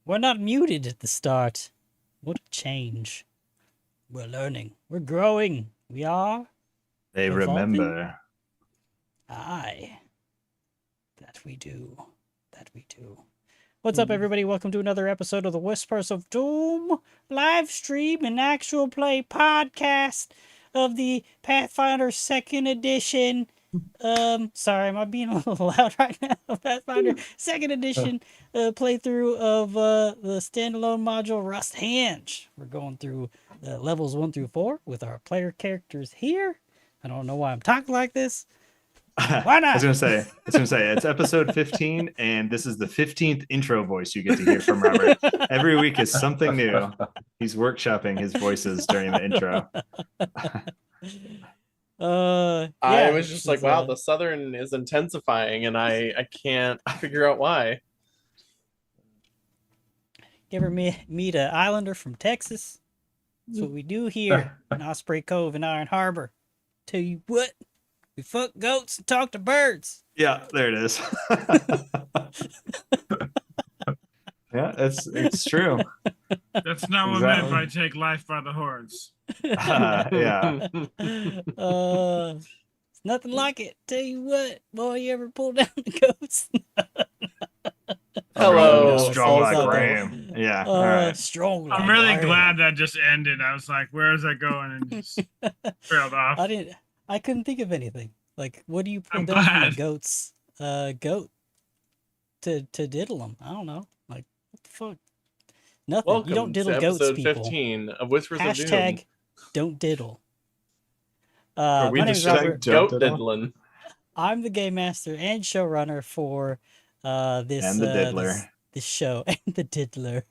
We're not muted at the start. What a change. We're learning. We're growing. We are They evolving. remember. Aye. That we do. That we do. What's up, everybody? Welcome to another episode of the Whispers of Doom live stream and actual play podcast of the Pathfinder 2nd edition. Sorry, am I being a little loud right now? Pathfinder 2nd edition playthrough of the standalone module Rusthenge. We're going through levels 1 through 4 with our player characters here. I don't know why I'm talking like this. Why not? I was gonna say it's episode 15, and this is the 15th intro voice you get to hear from Robert. Every week is something new. He's workshopping his voices during the intro. I was just like, wow, the Southern is intensifying, and I can't figure out why. You ever meet an islander from Texas? That's what we do here in Osprey Cove in Iron Harbor. Tell you what, we fuck goats and talk to birds. Yeah, there it is. Yeah, it's true. That's not what I meant by take life by the horns. Yeah. It's nothing like it. Tell you what, boy, you ever pull down the goats? Hello, strong like Graham. Yeah. All right. Strong. I'm really glad that just ended. I was like, where is that going? And just trailed off. I couldn't think of anything. Like, what do you pull I'm down from a glad. goat's goat to diddle them? I don't know. Like, what the fuck? Nothing. Welcome You don't diddle to goats, episode people. 15 of Whispers of Doom. Hashtag don't diddle. Where we My name is just Robert. goat diddling. I'm the game master and showrunner for this And the diddler. this show and the diddler.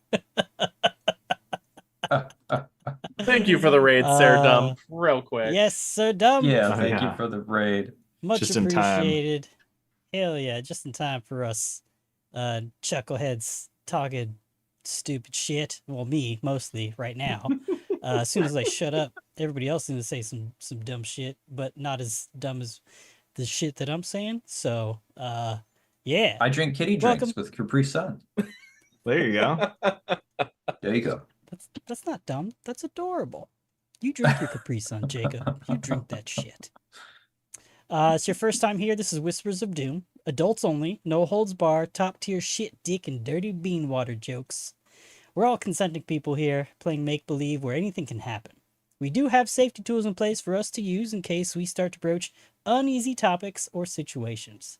Thank you for the raid, Sarah Dumb. Real quick. Yes, Sir Dumb. Yeah, Oh, thank yeah. you for the raid. Much Just in time. appreciated. Hell yeah, just in time for us chuckleheads talking stupid shit. Well, me mostly right now. As soon as I shut up, everybody else is gonna say some dumb shit, but not as dumb as the shit that I'm saying. So yeah. I drink kitty drinks with Capri Sun. There you go. There you go. That's not dumb. That's adorable. You drink your Capri Sun, Jacob. You drink that shit. It's your first time here. This is Whispers of Doom. Adults only. No holds bar. Top tier shit, dick, and dirty bean water jokes. We're all consenting people here, playing make-believe where anything can happen. We do have safety tools in place for us to use in case we start to broach uneasy topics or situations.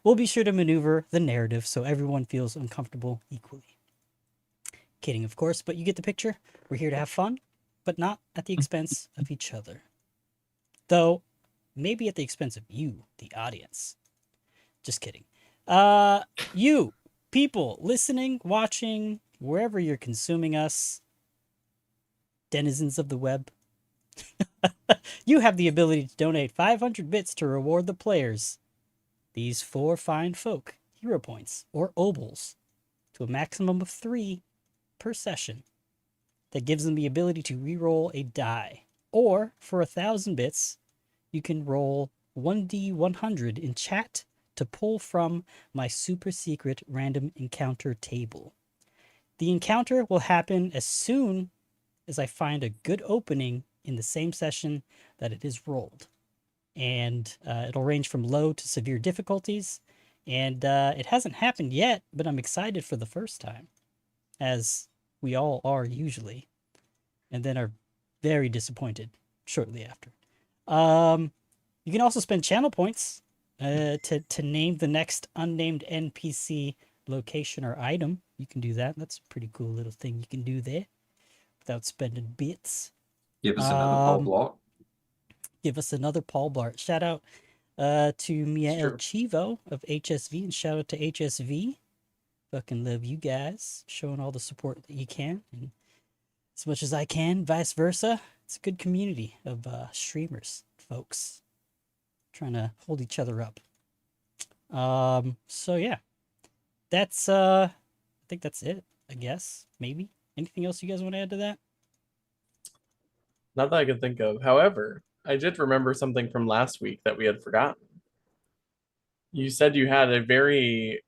We'll be sure to maneuver the narrative so everyone feels uncomfortable equally. Kidding, of course, but you get the picture. We're here to have fun, but not at the expense of each other. Though, maybe at the expense of you, the audience. Just kidding. You, people listening, watching, wherever you're consuming us, denizens of the web, you have the ability to donate 500 bits to reward the players, these 4 fine folk, hero points, or obols, to a maximum of 3 per session. That gives them the ability to re-roll a die. Or, for 1,000 bits, you can roll 1d100 in chat to pull from my super secret random encounter table. The encounter will happen as soon as I find a good opening in the same session that it is rolled. And it'll range from low to severe difficulties. And it hasn't happened yet, but I'm excited for the first time, as we all are usually, and then are very disappointed shortly after. You can also spend channel points to name the next unnamed NPC location or item. You can do that. That's a pretty cool little thing you can do there without spending bits. Give us another Paul Blart. Give us another Paul Blart. Shout out to Mia El Chivo of HSV, and shout out to HSV. Fucking love you guys, showing all the support that you can, and as much as I can, vice versa. It's a good community of streamers, folks, trying to hold each other up. So yeah, that's I think that's it. I guess maybe anything else you guys want to add to that? Not that I can think of. However, I did remember something from last week that we had forgotten. You said you had a very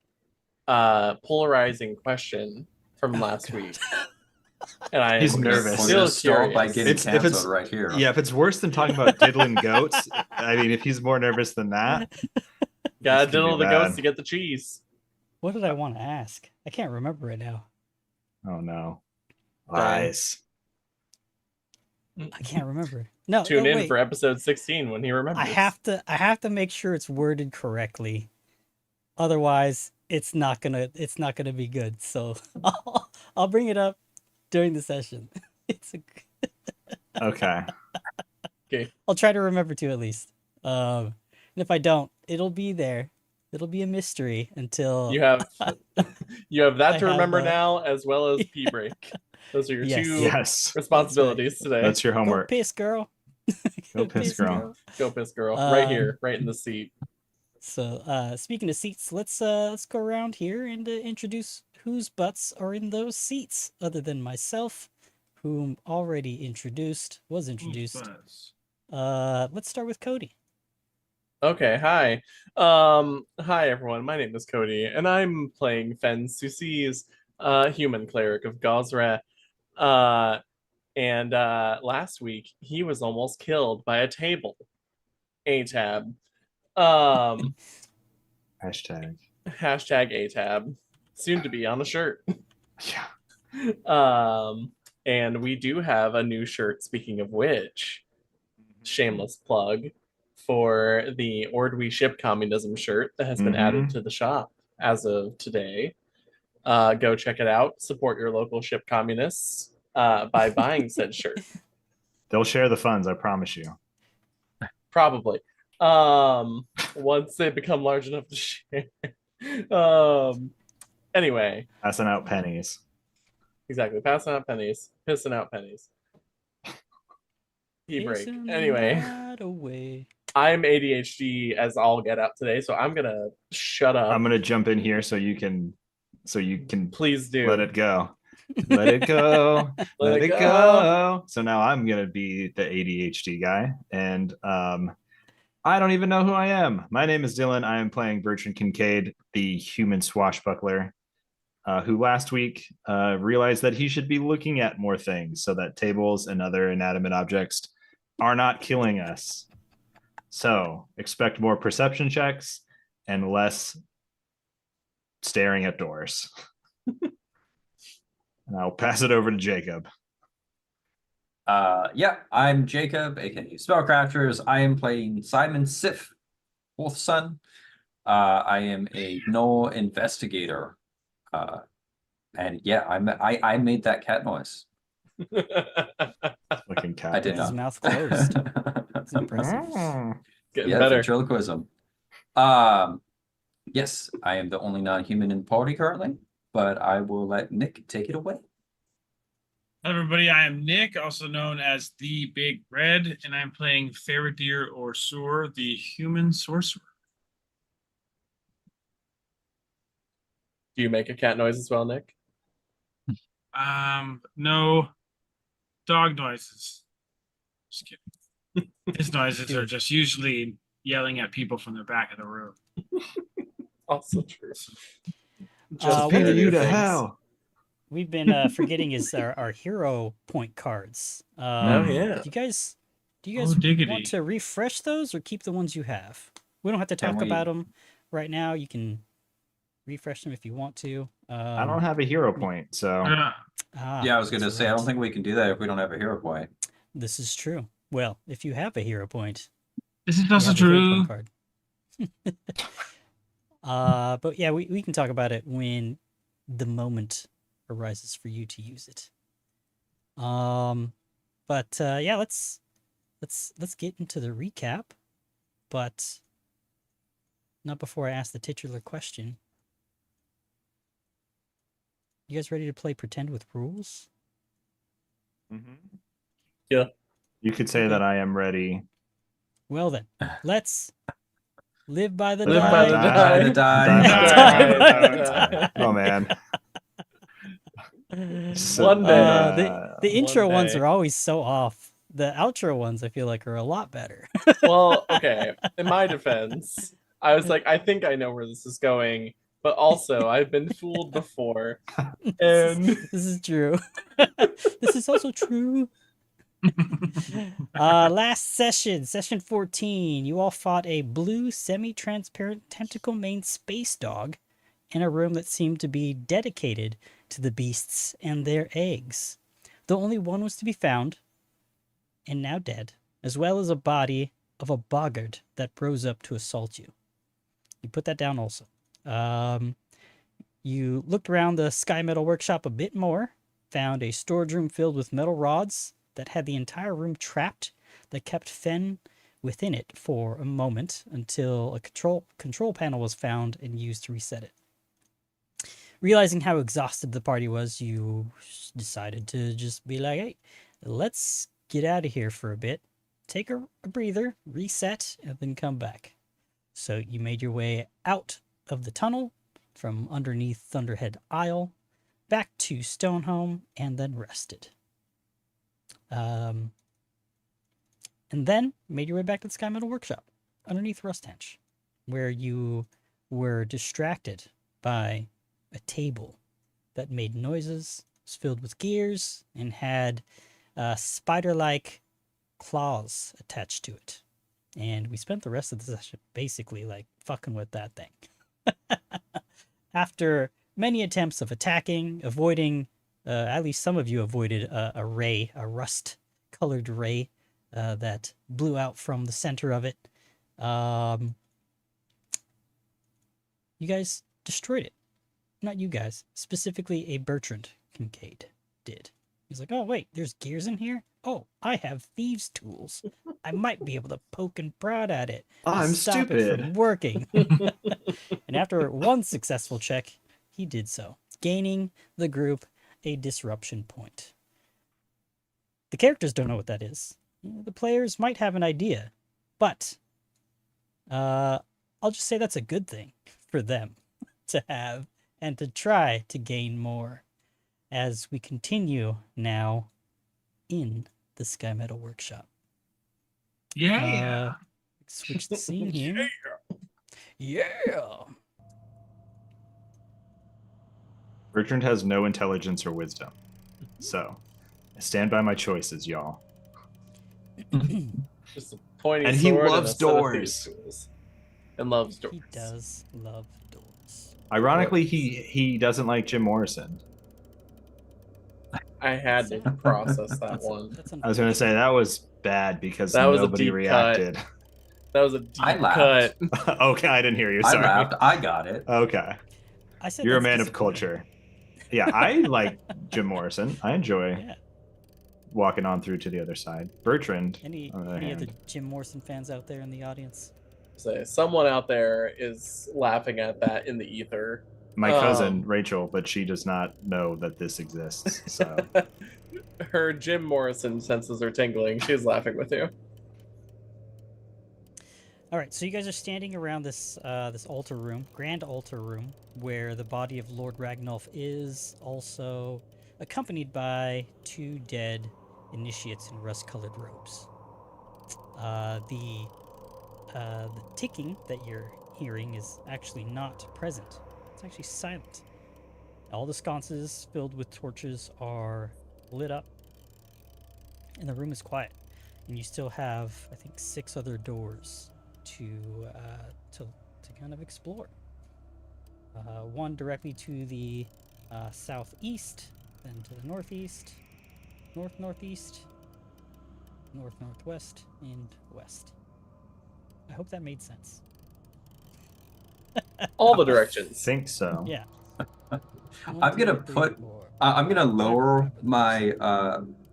polarizing question from last week. And I He's am nervous. We're still gonna start by curious. getting If it's- canceled right here. Yeah, if it's worse than talking about diddling goats, I mean, if he's more nervous than that, Gotta this could be diddle the bad. ghost to get the cheese. What did I want to ask? I can't remember right now. Oh no. Dang. Lies. I can't remember. No, Tune no, in wait. for episode 16 when he remembers. I have to make sure it's worded correctly. Otherwise, it's not gonna be good. So I'll bring it up during the session. Okay. I'll try to remember to at least. And if I don't, it'll be there. It'll be a mystery until You have that I to have, remember now, as well as pee break. Those are your Yes. two Yes. responsibilities today. That's your go homework. piss, girl. Go piss, girl. Go piss, girl. Right Um, here, right in the seat. So, speaking of seats, let's go around here and introduce whose butts are in those seats, other than myself, whom already was introduced. Let's start with Cody. Okay, hi. Hi everyone. My name is Cody, and I'm playing Fen Susi's human cleric of Gozra. And last week he was almost killed by a table. ATAB. Hashtag. Hashtag ATAB. Soon to be on a shirt. Yeah. And we do have a new shirt, speaking of which, shameless plug, for the Ordwe Ship Communism shirt that has been added to the shop as of today. Go check it out. Support your local ship communists by buying said shirt. They'll share the funds, I promise you. Probably. Once they become large enough to share. Anyway. Passing out pennies. Exactly. Passing out pennies. Pissing out pennies. Pee break. Pissing Anyway. right away. I'm ADHD as all get out today, so I'm gonna shut up. I'm gonna jump in here so you can Please do. let it go. Let it go. Let it go. So now I'm gonna be the ADHD guy, and I don't even know who I am. My name is Dylan. I am playing Bertrand Kincaid, the human swashbuckler, who last week realized that he should be looking at more things so that tables and other inanimate objects are not killing us. So expect more perception checks and less staring at doors. And I'll pass it over to Jacob. Yeah, I'm Jacob, aka Spellcrafters. I am playing Simon Sif, fourth son. I am a Gnoll investigator. And yeah, I made that cat noise. Looking cat. I did His not. mouth closed. It's impressive. Getting Yeah, better. ventriloquism. Yes, I am the only non-human in the party currently, but I will let Nick take it away. Hello, everybody. I am Nick, also known as the Big Red, and I'm playing Faradir or Sur, the human sorcerer. Do you make a cat noise as well, Nick? No dog noises. Just kidding. His noises are just usually yelling at people from the back of the room. Also true. Just Pin one of you the to things hell. we've been forgetting is our hero point cards. Oh yeah. Do you guys Oh, diggity. want to refresh those or keep the ones you have? We don't have to Can talk we- about them right now. You can refresh them if you want to. I don't have a hero point, so Yeah, I was going to that's say, I don't right. think we can do that if we don't have a hero point. This is true. Well, if you have a hero point, This is you also have a hero true. point card. But yeah, we can talk about it when the moment arises for you to use it. But yeah, let's get into the recap, but not before I ask the titular question. You guys ready to play pretend with rules? Yeah. You could say Okay. that I am ready. Well then, let's live by the Live by die. the Die. Die. Oh man. One day. The intro One ones day. are always so off. The outro ones I feel like are a lot better. Well, okay. In my defense, I was like, I think I know where this is going. but also I've been fooled before. And This is true. This is also true. Last session 14, you all fought a blue semi-transparent tentacle maned space dog in a room that seemed to be dedicated to the beasts and their eggs. Though only one was to be found, and now dead, as well as a body of a boggart that rose up to assault you. You put that down also. You looked around the Sky Metal Workshop a bit more, found a storage room filled with metal rods that had the entire room trapped, that kept Fen within it for a moment until a control panel was found and used to reset it. Realizing how exhausted the party was, you decided to just be like, hey, let's get out of here for a bit, take a breather, reset, and then come back. So you made your way out of the tunnel from underneath Thunderhead Isle, back to Stonehome, and then rested. And then made your way back to the Sky Metal Workshop, underneath Rusthenge, where you were distracted by a table that made noises, was filled with gears, and had spider-like claws attached to it. And we spent the rest of the session basically like fucking with that thing. After many attempts of attacking, avoiding, at least some of you avoided a ray, a rust-colored ray that blew out from the center of it. You guys destroyed it. Not you guys. Specifically, a Bertrand Kincaid did. He's like, oh, wait, there's gears in here? Oh, I have thieves' tools. I might be able to poke and prod at it. I'm stop it from stupid. working. And after one successful check, he did so, gaining the group a disruption point. The characters don't know what that is. The players might have an idea, but I'll just say that's a good thing for them to have and to try to gain more as we continue now in the Sky Metal Workshop. Yeah. Switch the scene here. Yeah. Bertrand has no intelligence or wisdom. So I stand by my choices, y'all. just a pointy And he sword loves and a set of doors. thieves' tools. And loves doors. He does love doors. Ironically, he doesn't like Jim Morrison. I had to process that one. That's I was going to say that was bad because That was a nobody deep reacted. That was a deep I laughed. cut. Okay, I didn't hear you. I Sorry. laughed. I got it. Okay, I said you're a that's man of disappointing. culture. Yeah, I like Jim Morrison. I enjoy Yeah. walking on through to the other side. Bertrand, Any on the other other hand. Jim Morrison fans out there in the audience? So someone out there is laughing at that in the ether. My cousin Rachel, but she does not know that this exists. So Her Jim Morrison senses are tingling. She's laughing with you. All right, so you guys are standing around this this altar room, grand altar room, where the body of Lord Ragnolf is, also accompanied by two dead initiates in rust-colored robes. The ticking that you're hearing is actually not present. It's actually silent. All the sconces filled with torches are lit up, and the room is quiet. And you still have, I think, 6 other doors to kind of explore. One directly to the southeast, then to the northeast, northeast, northwest, and west. I hope that made sense. All the I directions. think so. Yeah. I'm gonna put. I'm gonna lower my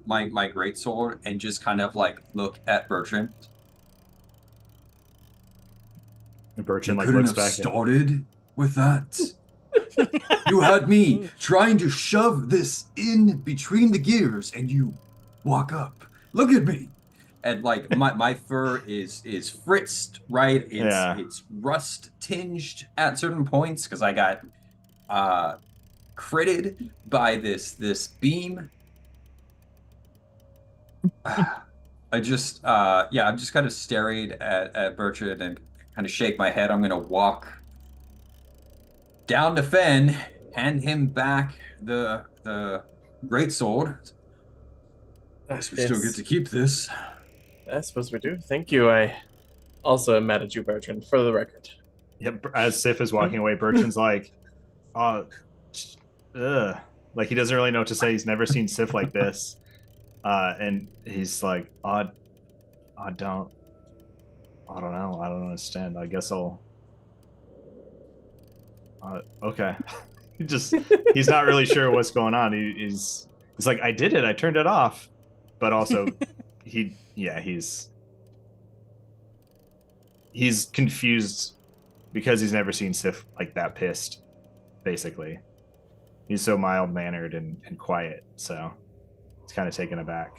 my greatsword and just kind of like look at Bertrand. And Bertrand like couldn't looks have back. started with that. You had me trying to shove this in between the gears, and you walk up. Look at me. And like my fur is fritzed, right? It's rust tinged at certain points because I got critted by this beam. I'm just kind of staring at Bertrand and kind of shake my head. I'm gonna walk down to Fen, hand him back the great sword. Guess we still get to keep this. I suppose we do. Thank you. I also am mad at you, Bertrand, for the record. Yep. As Sif is walking away, Bertrand's like, ugh. Like he doesn't really know what to say. He's never seen Sif like this. And he's like, I don't know. I don't understand. I guess I'll. Okay. He's not really sure what's going on. He's like, I did it. I turned it off. But also, he's confused because he's never seen Sif like that pissed. Basically, he's so mild mannered and quiet. So he's kind of taken aback.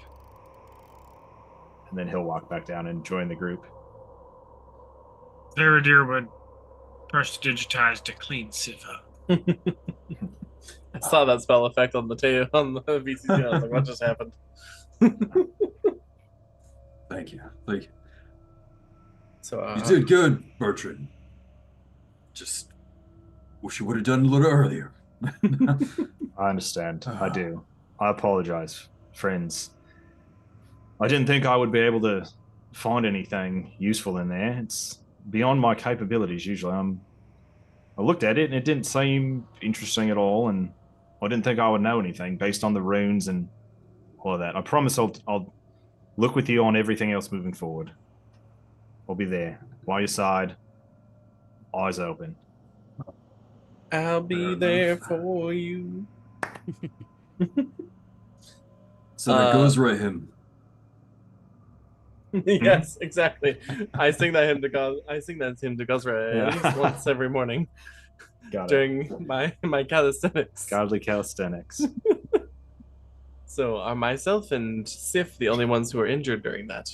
And then he'll walk back down and join the group. Zeradir would press digitize to clean Sif up. I saw that spell effect on the VCC. I was like, what just happened? Thank you. Thank you. So You did good, Bertrand. Just wish you would have done it a little earlier. I understand. I do. I apologize, friends. I didn't think I would be able to find anything useful in there. It's beyond my capabilities usually. I looked at it and it didn't seem interesting at all, and I didn't think I would know anything based on the runes and all of that. I promise I'll look with you on everything else moving forward. I'll be there by your side, eyes open. I'll be there for you. So that goes right him. Yes, exactly. I sing that hymn to Gosra Yeah. at least once every morning during my calisthenics. Godly calisthenics. So are myself and Sif the only ones who are injured during that?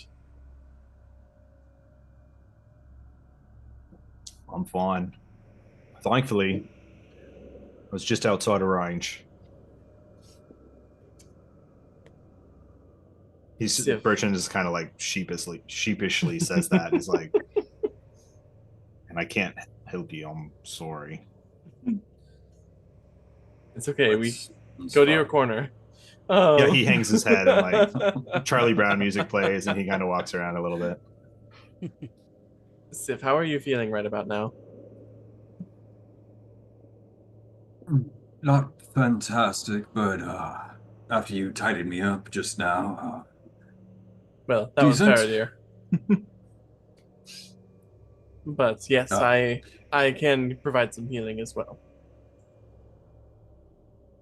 I'm fine. Thankfully, I was just outside of range. Bertrand is kind of like sheepishly says that. He's like, and I can't help you. I'm sorry. It's okay. We go to your corner. Oh. Yeah, he hangs his head and like Charlie Brown music plays, and he kind of walks around a little bit. Sif, how are you feeling right about now? Not fantastic, but after you tidied me up just now, well, that was Paradir. But yes, I can provide some healing as well.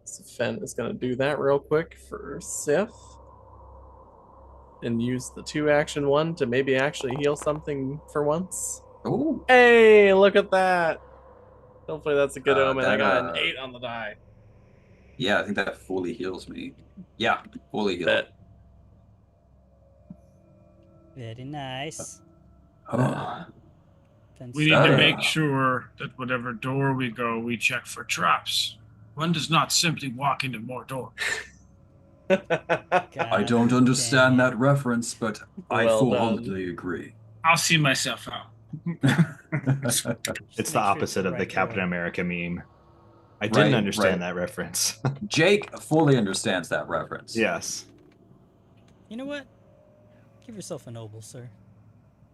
So Fen is going to do that real quick for Sif. And use the 2-action one to maybe actually heal something for once. Oh, Hey, look at that. Hopefully that's a good omen. I that, got an 8 on the die. yeah, I think that fully heals me. Yeah, fully heals. Bet. Very nice. Oh, We need to make sure that whatever door we go, we check for traps. One does not simply walk into more doors. I don't understand that reference, but I Well full-heartedly agree. I'll see myself out. It's the opposite of the Captain America meme. I didn't Right, understand right. that reference. Jake fully understands that reference. Yes. You know what? Give yourself a noble, sir.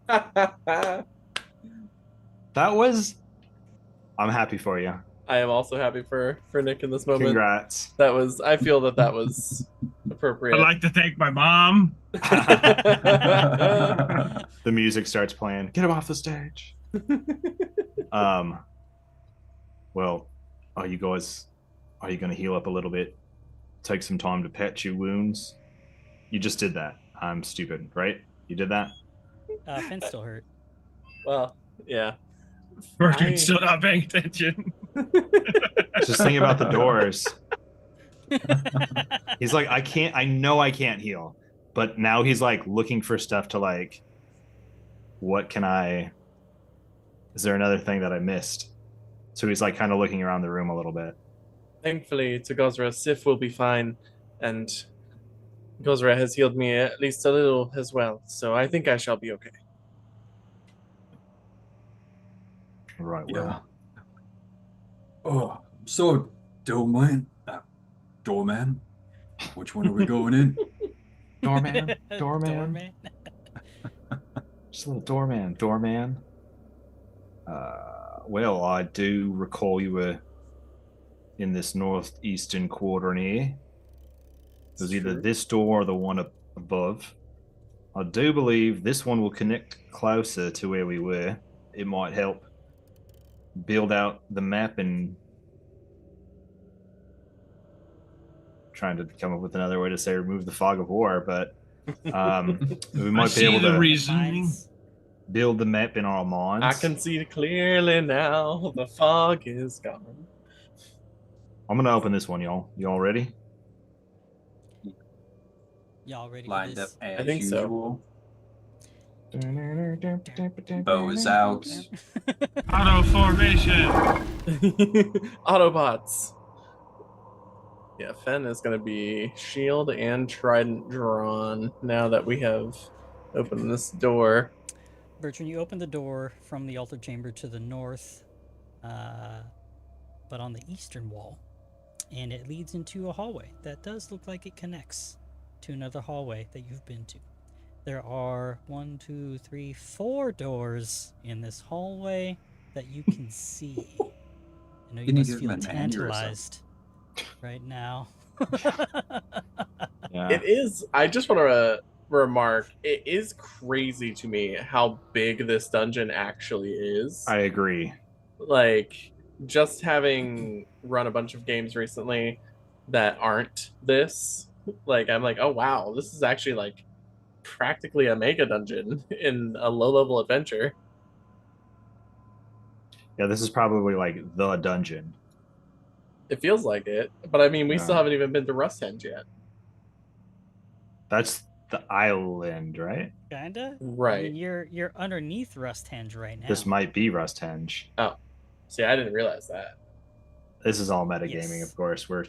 That was... I'm happy for you. I am also happy for Nick in this moment. Congrats. That was, I feel that was appropriate. I'd like to thank my mom. The music starts playing. Get him off the stage. Well, are you going to heal up a little bit? Take some time to patch your wounds? You just did that. I'm stupid, right? You did that? Finn's still hurt. Well, yeah. Bertrand's still not paying attention. Just think about the doors. He's like, I know I can't heal. But now he's like looking for stuff to like, is there another thing that I missed? So he's like kind of looking around the room a little bit. Thankfully, to Gosra, Sif will be fine, and Gosra has healed me at least a little as well, so I think I shall be okay. Right, well. Oh, so doorman, doorman. Which one are we going in? Doorman, doorman, Doorman. just a little doorman. Well, I do recall you were in this northeastern quadrant here. It was either this door or the one up above. I do believe this one will connect closer to where we were. It might help build out the map and trying to come up with another way to say remove the fog of war, but we I might be see able the to reasoning. Mines. build the map in our minds. I can see clearly now. The fog is gone. I'm gonna open this one, y'all. Y'all ready? Y'all ready for Lined up this? as I think so. usual. Bow is out. Auto formation. Autobots. Yeah, Fen is going to be shield and trident drawn now that we have opened this door. Bertrand, you open the door from the altar chamber to the north, but on the eastern wall, and it leads into a hallway that does look like it connects to another hallway that you've been to. There are 4 doors in this hallway that you can see. I know you Can you must give feel him an aneurysm? tantalized right now. Yeah. It is, I just want to remark, it is crazy to me how big this dungeon actually is. I agree. Like, just having run a bunch of games recently that aren't this, like, I'm like, oh wow, this is actually like practically a mega dungeon in a low level adventure. Yeah, this is probably like the dungeon. It feels like it, but I mean, we still Yeah. haven't even been to Rusthenge yet. That's the island, right? Kinda. I Right. mean, you're underneath Rusthenge right now. This might be Rusthenge. Oh, see, I didn't realize that. This is all metagaming, Yes. of course. We're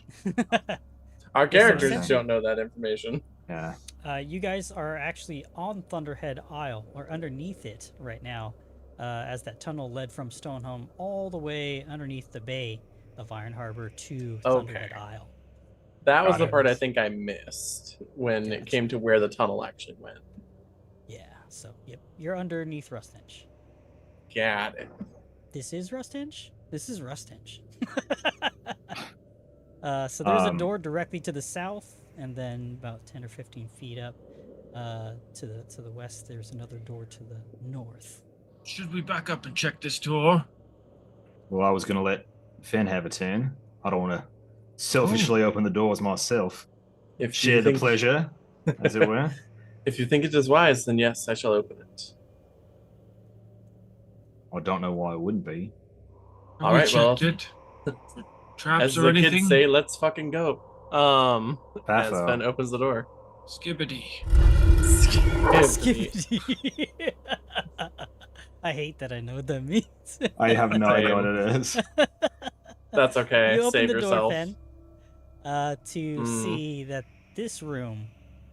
Our characters essentially- don't know that information. yeah. You guys are actually on Thunderhead Isle, or underneath it right now, as that tunnel led from Stoneholm all the way underneath the bay of Iron Harbor to Thunderhead Isle. That was Got the it. part I think I missed when it Gotcha. came to where the tunnel actually went. Yeah, so, yep, you're underneath Rusthenge. Got it. This is Rusthenge? This is Rusthenge. So there's a door directly to the south, and then about 10 or 15 feet up to the west, there's another door to the north. Should we back up and check this door? Well, I was gonna let Finn have a turn. I don't want to selfishly open the doors myself. If Share you the think, pleasure, as it were. if you think it is wise, then yes, I shall open it. I don't know why it wouldn't be. Have All we right, well, checked it? Traps as or the anything? kids say, let's fucking go. As Baffo. Fen opens the door. Skibbity. Skibbity. I hate that I know what that means. I have no idea what Same. it is. That's okay. You open Save the yourself. door, Fen, to see that this room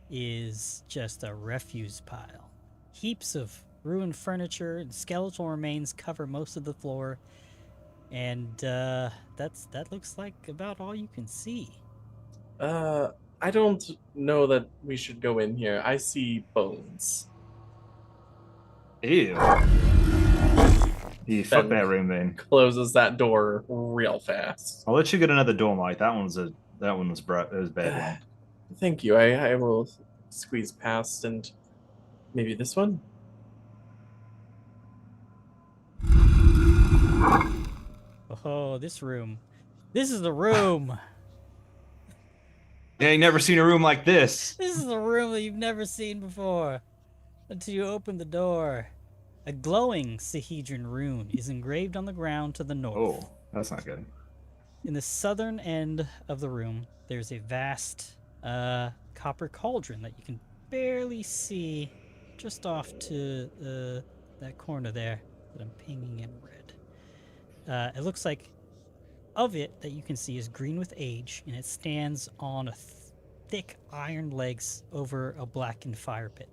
is just a refuse pile. Heaps of ruined furniture and skeletal remains cover most of the floor, and that looks like about all you can see. I don't know that we should go in here. I see bones. Ew. Yeah, fuck Ben that room then. Closes that door real fast. I'll let you get another door, Mike. That one was a bad one. Thank you. I will squeeze past and maybe this one. Oh, this room. This is the room. Yeah, you never seen a room like this. This is the room that you've never seen before. Until you open the door. A glowing Sahedron rune is engraved on the ground to the north. Oh, that's not good. In the southern end of the room, there's a vast copper cauldron that you can barely see just off to that corner there that I'm pinging in red. It looks like of it that you can see is green with age, and it stands on a thick iron legs over a blackened fire pit.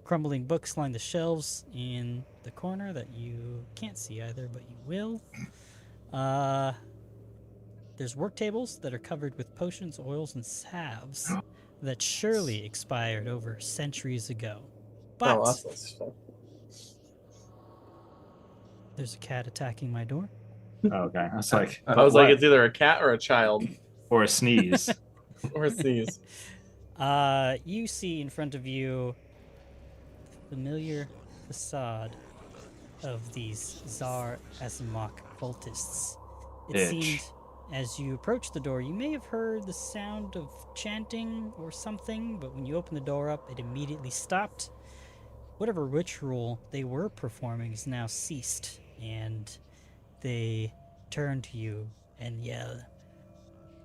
Crumbling books line the shelves in the corner that you can't see either, but you will. There's work tables that are covered with potions, oils, and salves that surely expired over centuries ago. But Oh, that's fun. there's a cat attacking my door. Okay, I was like, I was what? like, it's either a cat or a child Or a sneeze. or a sneeze. You see in front of you the familiar facade of these Tsar Asimok cultists. It Itch. seemed as you approached the door, you may have heard the sound of chanting or something, but when you opened the door up, it immediately stopped. Whatever ritual they were performing is now ceased, and they turn to you and yell,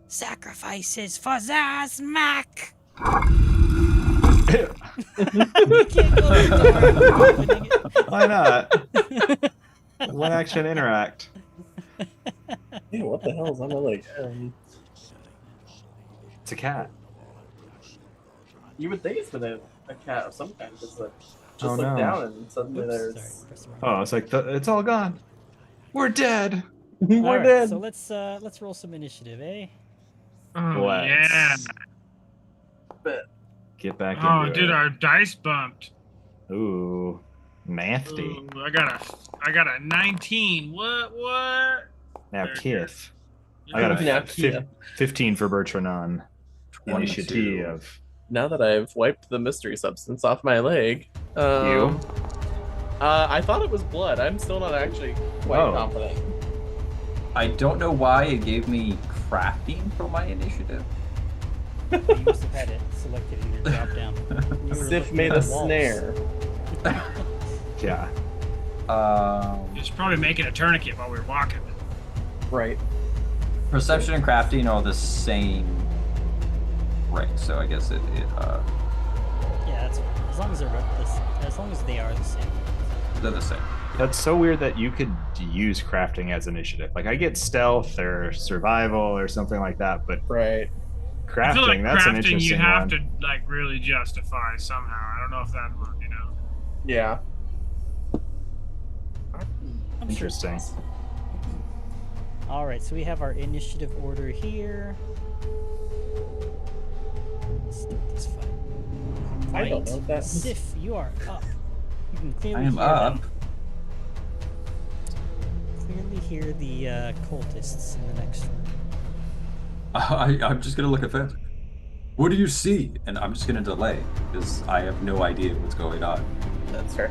"Sacrifices for Zazmak!" You can't go to the door without opening it. Why not? One action interact. Yeah, what the hell is on my leg? It's a cat. You would think it's been a cat of some kind, just Oh, look no. down and suddenly Oops, there's. sorry, press the wrong Oh, it's like it's all gone. We're dead. button. We're Alright, dead. So let's roll some initiative, eh? Oh Let's yeah. Get back Oh, into dude, it. our dice bumped. Ooh, nasty. Ooh, I got a 19. What? Now There, Kith. I Yeah. got a Now, fif- Kia. 15 for Bertrand on 22. initiative. Now that I've wiped the mystery substance off my leg, You? I thought it was blood. I'm still not actually quite Oh. confident. I don't know why it gave me crafting for my initiative. You must have had it selected in your drop down. You were Sif looking made at a the walls. snare. Yeah. It's probably making a tourniquet while we were walking. Right. Perception and crafting are the same rank, so I guess Yeah, that's fine. As long as they are the same. they're the same. That's so weird that you could use crafting as initiative. Like I get stealth or survival or something like that, but Right. crafting, I feel like that's an crafting interesting you have one. to like really justify somehow. I don't know if that would, Yeah. I'm sure it's Interesting. possible. All right, so we have our initiative order here. Let's start this fight. I don't know if that's- Sif, you are up. You can clearly I am hear up. them. Clearly hear the cultists in the next room. I'm just gonna look at that. What do you see? And I'm just gonna delay because I have no idea what's going on. That's fair.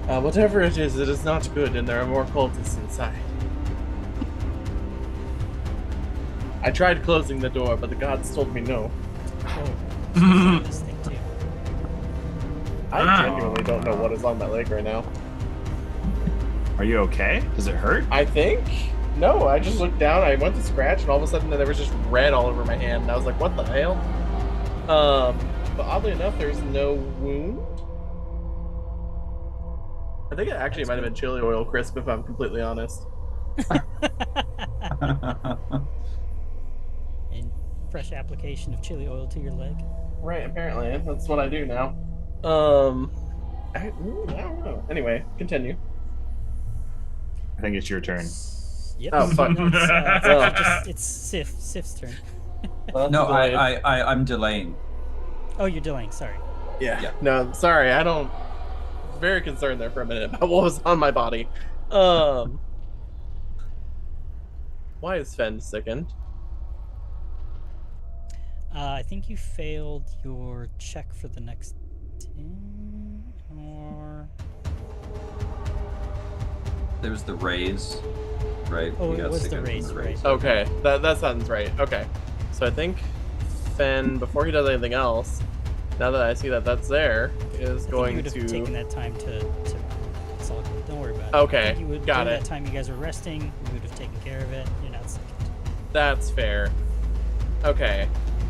Whatever it is not good, and there are more cultists inside. I tried closing the door, but the gods told me no. Oh, this thing too. I Ah. genuinely don't know what is on my leg right now. Are you okay? Does it hurt? I think? No, I just looked down, I went to scratch, and all of a sudden there was just red all over my hand, and I was like, what the hell? But oddly enough, there's no wound. I think it actually might have been chili oil crisp, if I'm completely honest. And fresh application of chili oil to your leg. Right, apparently. That's what I do now. I don't know. Anyway, continue. I think it's your turn. Yep. Oh, fuck. No, it's, Well. it's Sif's turn. Well, No, delayed. I'm delaying. Oh, you're delaying. Sorry. Yeah. No, sorry, I don't. Very concerned there for a minute about what was on my body. Why is Fen sickened? I think you failed your check for the next 10 or. There was the raise, right? Oh, We it got was the sickened from raise, right. Okay, that sounds right. Okay, so I think Fen, before he does anything else, now that I see that that's there, is I think you going would have taken to. that time to. It's all good. Don't worry about it. Okay, I think you would, got during it. that time you guys were resting, you would have taken care of it. You're not sickened. That's fair. Okay,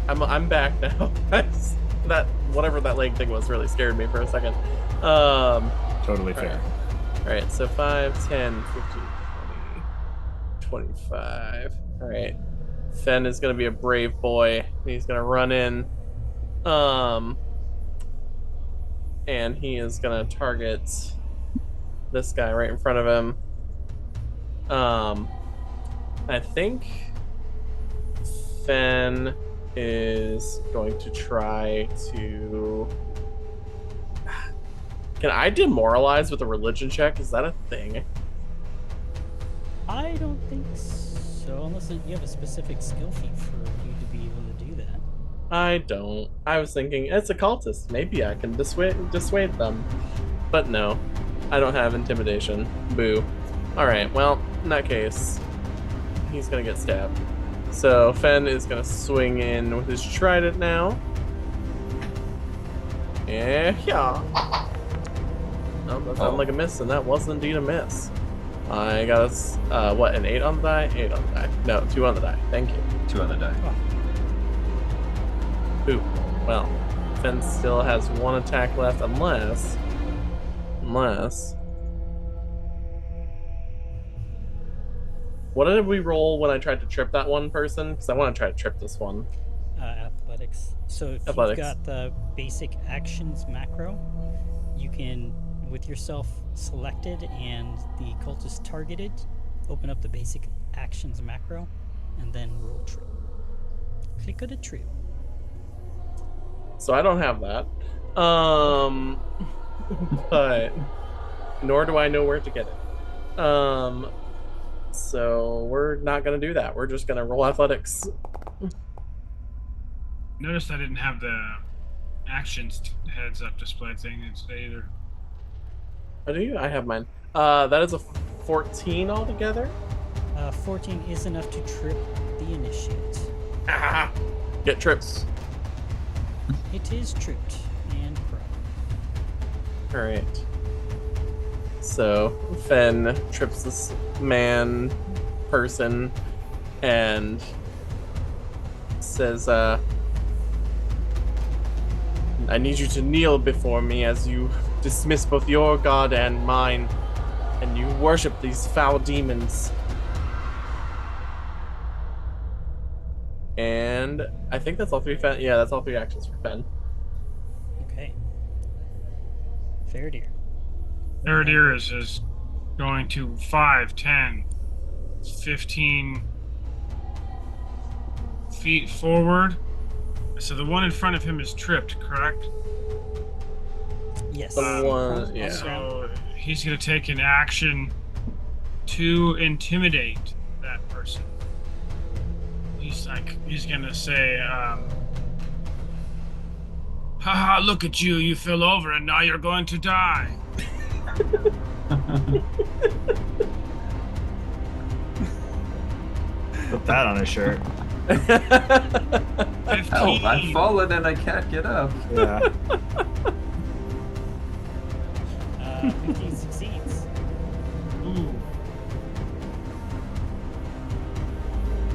I'm back now. that whatever that leg thing was really scared me for a second. Totally fair. Alright, so 5, 10, 15, 20, 25. Alright. Fen is gonna be a brave boy. He's gonna run in. And he is gonna target this guy right in front of him. I think Fen is going to try to. Can I demoralize with a religion check? Is that a thing? I don't think so, unless you have a specific skill feat for you to be able to do that. I don't. I was thinking it's a cultist. Maybe I can dissuade them. But no, I don't have intimidation. Boo. All right. Well, in that case, he's gonna get stabbed. So Fen is gonna swing in with his trident now. Yeah. Oh, that sounded like a miss, and that was indeed a miss. I got us, what, an 8 on the die? 8 on the die. No, 2 on the die. Thank you. 2 on the die. Ooh. Well, Fen still has 1 attack left, unless. What did we roll when I tried to trip that one person? Because I want to try to trip this one. Athletics. So if Athletics. you've got the basic actions macro, you can, with yourself selected and the cultist targeted, open up the basic actions macro and then roll trip. Click on the trip. So I don't have that. But nor do I know where to get it. So we're not gonna do that. We're just gonna roll athletics. Notice I didn't have the actions heads up display thing today either. Oh, do you? I have mine. That is a 14 altogether. 14 is enough to trip the initiate. Ah, get trips. It is tripped and prone. All right. So Fen trips this person and says, I need you to kneel before me as you dismiss both your god and mine, and you worship these foul demons. And I think that's all 3 Fen. Yeah, that's all 3 actions for Fen. Okay. Fair dear. Eridir is going to 5, 10, 15 feet forward. So the one in front of him is tripped, correct? Yes. The one, yeah. So he's going to take an action to intimidate that person. He's going to say, haha, look at you, you fell over and now you're going to die. Put that on a shirt. 15. Oh, I've fallen and I can't get up. Yeah. 15 succeeds. Ooh.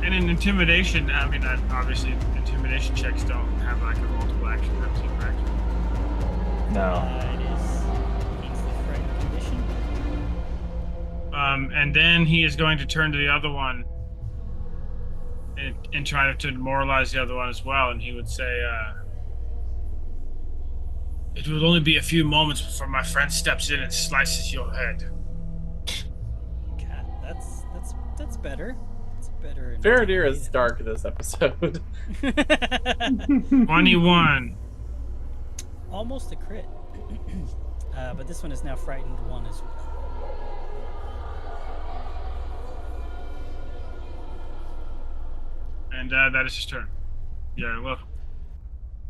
And in intimidation, I mean, obviously, intimidation checks don't have like a multiple action penalty, correct? No. It is against the frightened condition. And then he is going to turn to the other one and try to demoralize the other one as well. And he would say, it will only be a few moments before my friend steps in and slices your head. Cat, that's better. That's better. in Faradir is intimidation. dark this episode. 21. Almost a crit. But this one is now frightened 1 as well. And that is his turn. Yeah, well,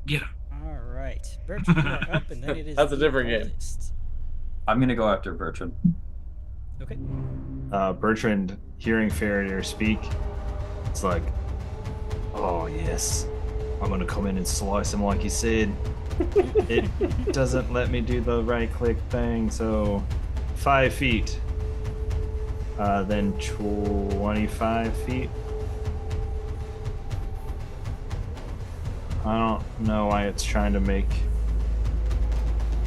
get him. All right. Bertrand, you are up, and then it is That's a the different game. cultist. I'm gonna go after Bertrand. Okay. Bertrand, hearing Faradir speak, it's like, oh yes, I'm gonna come in and slice him like he said. It doesn't let me do the right click thing, so 5 feet, then 25 feet. I don't know why it's trying to make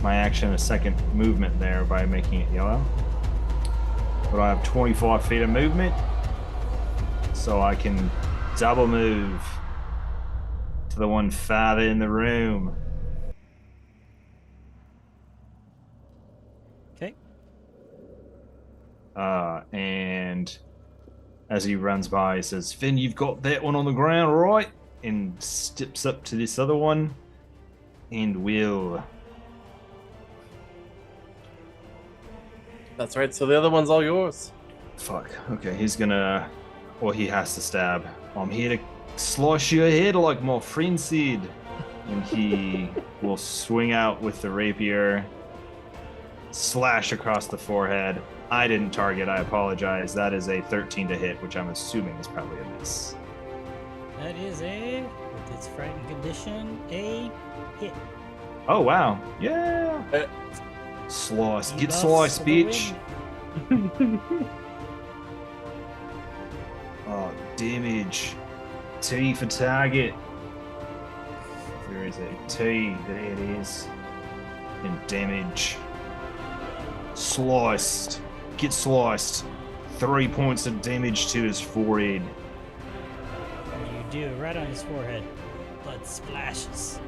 my action a second movement there by making it yellow. But I have 25 feet of movement, so I can double move to the one farther in the room. Okay. And as he runs by, he says, Finn, you've got that one on the ground, right? And steps up to this other one and will. That's right. So the other one's all yours. Fuck. Okay, he's gonna. Or he has to stab. I'm here to slice your head like my friend said. And he will swing out with the rapier, slash across the forehead. I didn't target, I apologize. That is a 13 to hit, which I'm assuming is probably a miss. That is with its frightened condition, a hit. Oh, wow. Yeah. Slice. Get Buffs sliced, for the bitch. win. Oh, damage. T for target. Where is it? T. There it is. And damage. Sliced. Get sliced. 3 points of damage to his forehead. And you do, right on his forehead. Blood splashes.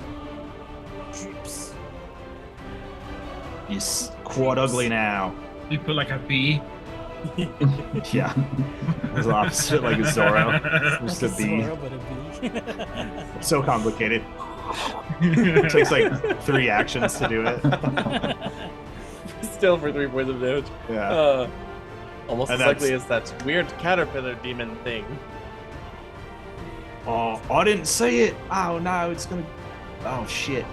Drips. He's quite ugly now. You put like a B. Yeah. It's the opposite, like a Zorro. Just a Like B. Zorro, but a bee. So complicated. Takes like 3 actions to do it. Still for 3 points of damage. Yeah. Almost And as likely that's- as that weird caterpillar demon thing. Oh, I didn't see it. Oh no, it's gonna. Oh shit.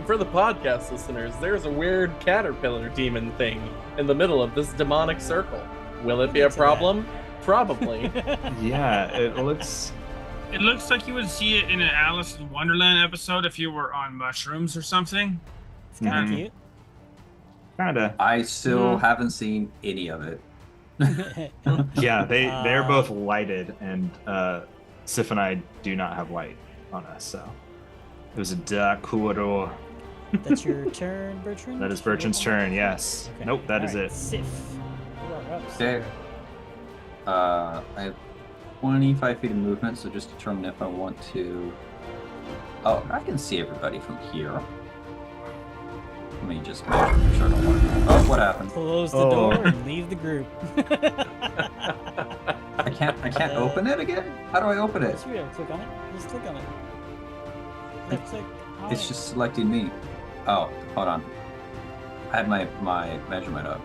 For the podcast listeners, there's a weird caterpillar demon thing in the middle of this demonic circle. Will it be a Into that. problem? Probably. Yeah, it looks. It looks like you would see it in an Alice in Wonderland episode if you were on mushrooms or something. It's kind Mhm. of cute. Kinda. I still haven't seen any of it. Yeah, they're Uh, both lighted, and Sif and I do not have light on us, so it was a dark corridor. That's your turn, Bertrand? That is Bertrand's turn. Yes. Okay. Nope, that is Alright, it. Sif. You are up, Okay. sir. I have 25 feet of movement, so just determine if I want to. Oh, I can see everybody from here. Let me just make sure I don't want to. Oh, what happened? Close the Oh. door and leave the group. I can't open it again? How do I open it? Just click on it. Just click on it. Left click on It's it. just selecting me. Oh, hold on. I had my measurement up.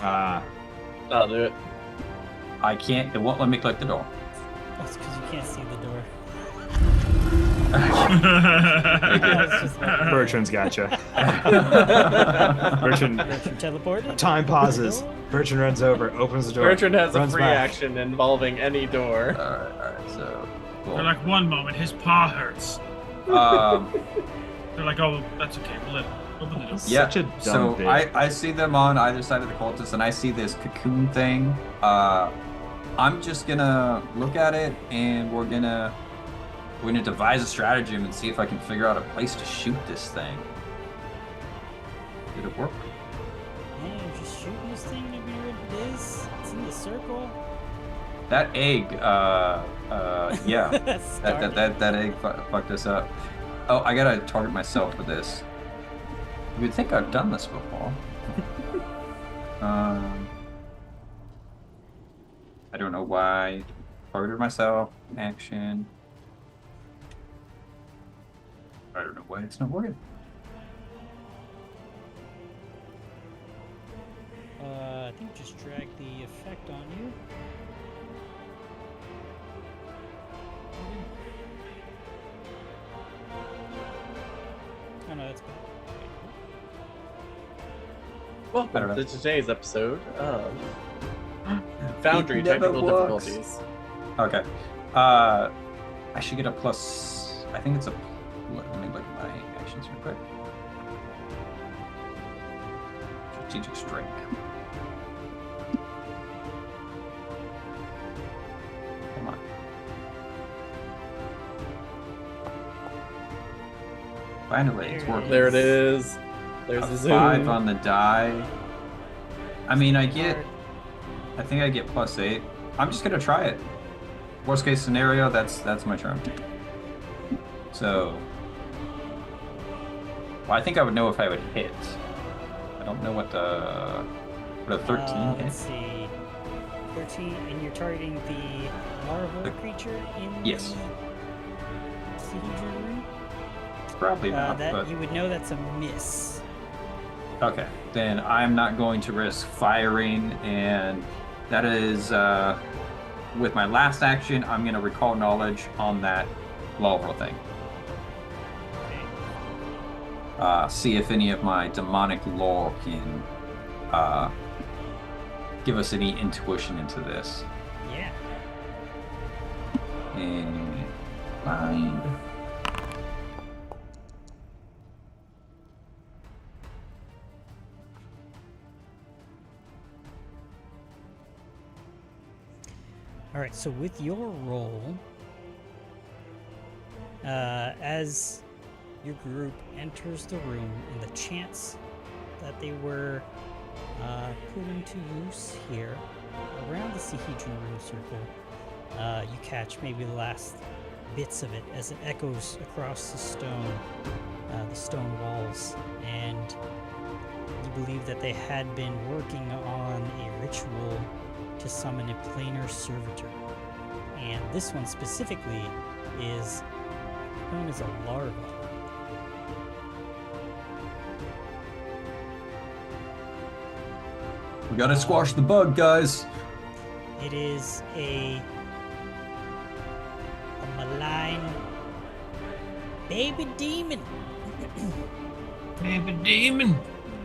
I'll do it. I can't. It won't let me click the door. That's because you can't see the door. Bertrand's gotcha. Bertrand. Bertrand teleported. Time pauses. Door. Bertrand runs over, opens the door. Bertrand has a runs free back. action involving any door. Alright, so. For Cool. like one moment, his paw hurts. They're like, oh, that's okay. We'll let open the door. Yeah, Such a dumb so bit. I see them on either side of the cultists, and I see this cocoon thing. I'm just gonna look at it, and we're gonna devise a stratagem and see if I can figure out a place to shoot this thing. Did it work? Hey, you're just shooting this thing to be what it is. It's in the circle. That egg, yeah, Started. that egg fucked us up. Oh, I gotta target myself for this. You'd think I've done this before. I don't know why. Targeted myself. Action. I don't know why it's not working. I think just drag the effect on you. Oh no, that's bad. I don't Welcome know. to today's episode of Foundry It never Technical works. Difficulties. Okay. I should get a plus. I think it's a. Let me look at my actions real quick. Strategic strike. Come on. Finally, it's working. There it is. There's A the zoom. 5 on the die. I mean, I think I get +8. I'm just gonna try it. Worst case scenario, that's my turn. So, well, I think I would know if I would hit. I don't know what a 13 Let's hit. see. 13, and you're targeting the larval creature in Yes. the Sahedron room? Probably not, That but you would know that's a miss. okay. Then I'm not going to risk firing, and that is with my last action. I'm going to recall knowledge on that larval thing. See if any of my demonic lore can give us any intuition into this. Yeah. And blind. All right. So with your roll, as your group enters the room, and the chance that they were put into use here around the Sahedron room circle, you catch maybe the last bits of it as it echoes across the stone walls, and you believe that they had been working on a ritual to summon a planar servitor, and this one specifically is known as a larva. We gotta squash the bug, guys. It is a malign baby demon. Baby demon.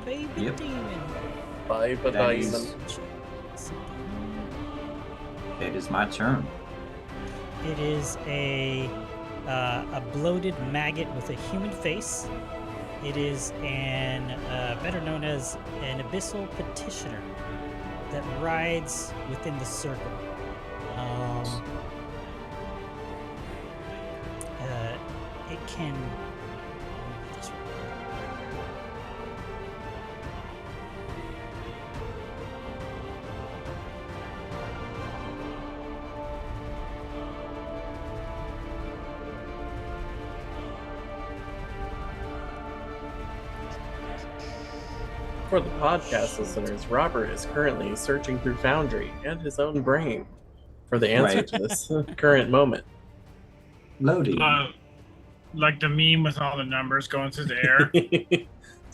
Baby Yep. demon. Bye, bye, That bye. is- It is my turn. It is a bloated maggot with a human face. It is an better known as an abyssal petitioner that rides within the circle. It can. For the podcast listeners, Robert is currently searching through Foundry and his own brain for the answer Right. to this current moment. Loading. Like the meme with all the numbers going through the air.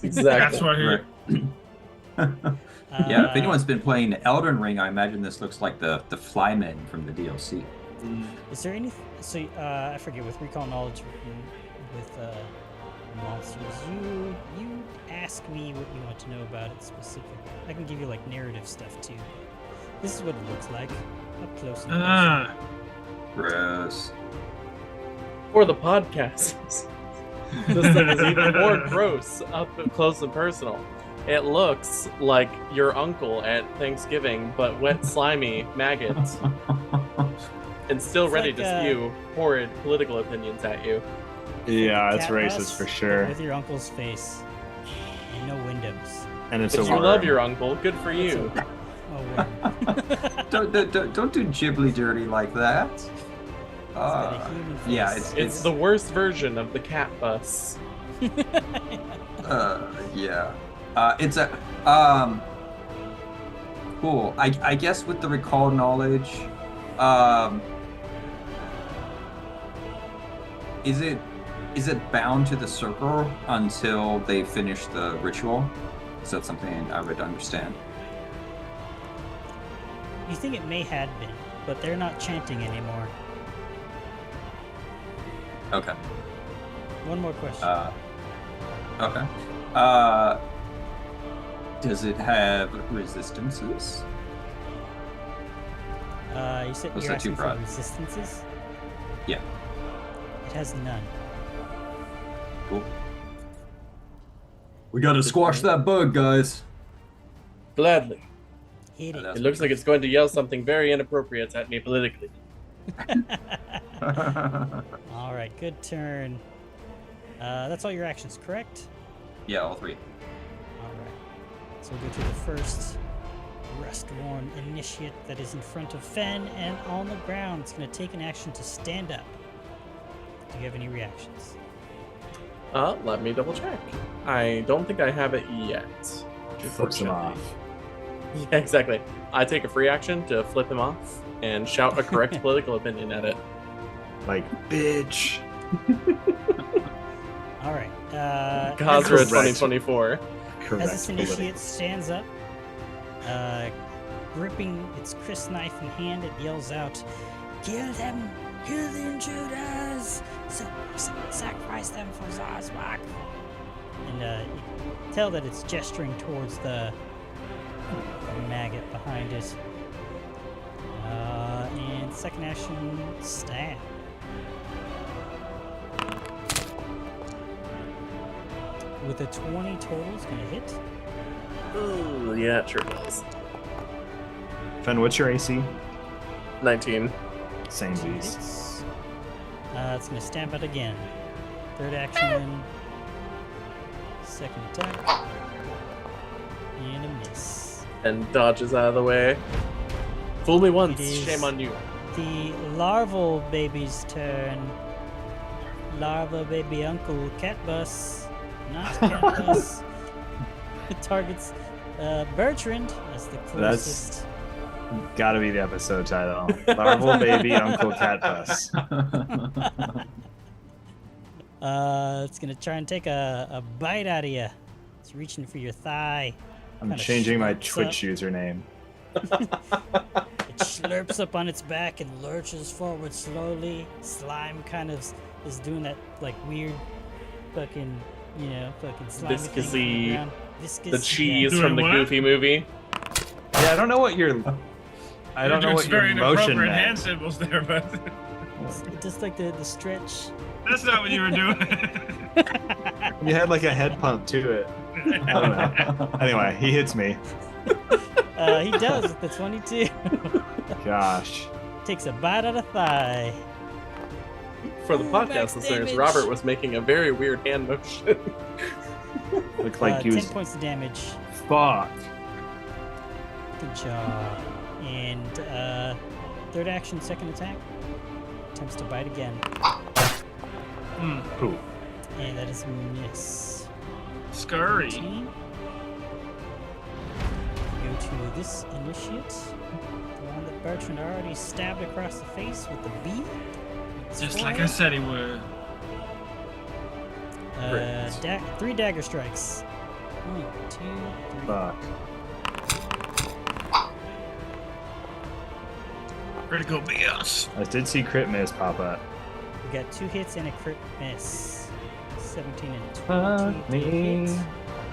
Exactly. That's what it, Yeah, if anyone's been playing Elden Ring, I imagine this looks like the Flymen from the DLC. Is there any? So I forget with recall knowledge with monsters. You ask me what you want to know about it specifically. I can give you like narrative stuff too. This is what it looks like up close and personal. Gross. For the podcast, this thing is even more gross up close and personal. It looks like your uncle at Thanksgiving, but wet, slimy maggots, and still It's ready like, to spew horrid political opinions at you. Yeah, it's Catbus, racist for but sure. With your uncle's face and no windows. And it's a If you worm. love your uncle, good for you. Oh, worm. Don't do ghibli dirty like that. got a human face. Yeah, It's the worst version of the Catbus. Yeah. It's a cool. I guess with the recall knowledge, is it bound to the circle until they finish the ritual? Is that something I would understand? You think it may have been, but they're not chanting anymore. Okay. One more question. Okay. Does it have resistances? You said those you're are too asking for broad. resistances? Yeah. It has none. Cool. We gotta squash that bug, guys. Gladly. Hit it. It looks like it's going to yell something very inappropriate at me politically. All right, good turn. That's all your actions, correct? Yeah, all three. All right. So we'll go to the first Rustworn initiate that is in front of Fen and on the ground. It's going to take an action to stand up. Do you have any reactions? Let me double check. I don't think I have it yet. Flips him off. Yeah, exactly. I take a free action to flip him off and shout a correct political opinion at it. Like, bitch. All right. Khazra correct. 2024. Correct. As this initiate stands up, gripping its crisp knife in hand, it yells out, "Kill them! Kill the intruders! Sacrifice them for Zazwak!" And you can tell that it's gesturing towards the maggot behind it. And second action, stab. With a 20 total, it's going to hit. Ooh, yeah, it sure does. Fen, what's your AC? 19. Same Two beast. hits. It's going to stamp it again. Third action. Second attack. And a miss. And dodges out of the way. Fool me once, It is- shame on you. The larval baby's turn. Larva baby uncle Catbus. Not Catbus. It targets Bertrand as the closest. Gotta be the episode title. Larval baby Uncle Catbus. It's gonna try and take a bite out of you. It's reaching for your thigh. I'm Kinda changing my slurps Twitch username. It slurps up on its back and lurches forward slowly. Slime kind of is doing that like weird fucking, fucking slimy thing on the Viscousy- ground. Viscous, The cheese Doing from the what? Goofy movie. Yeah, I don't know what your You're doing what your very motion inappropriate hand meant. symbols there, but It's just like the stretch. that's not what you were doing. You had like a head pump to it. I don't know. Anyway, he hits me. He does with the 22. Gosh. Takes a bite out of thigh. For the Ooh, podcast max listeners, damage. Robert was making a very weird hand motion. Looked like he 10 was. points of damage. Fuck. Good job. And third action, second attack. Attempts to bite again. Poop. And that is a miss. Scurry. 14. Go to this initiate. The one that Bertrand already stabbed across the face with the beam. Just like I said he would. Great. 3 dagger strikes. 1, 2, 3. Fuck. Critical BS. I did see crit miss pop up. We got 2 hits and a crit miss. 17 and 20. Fuck to me. hit.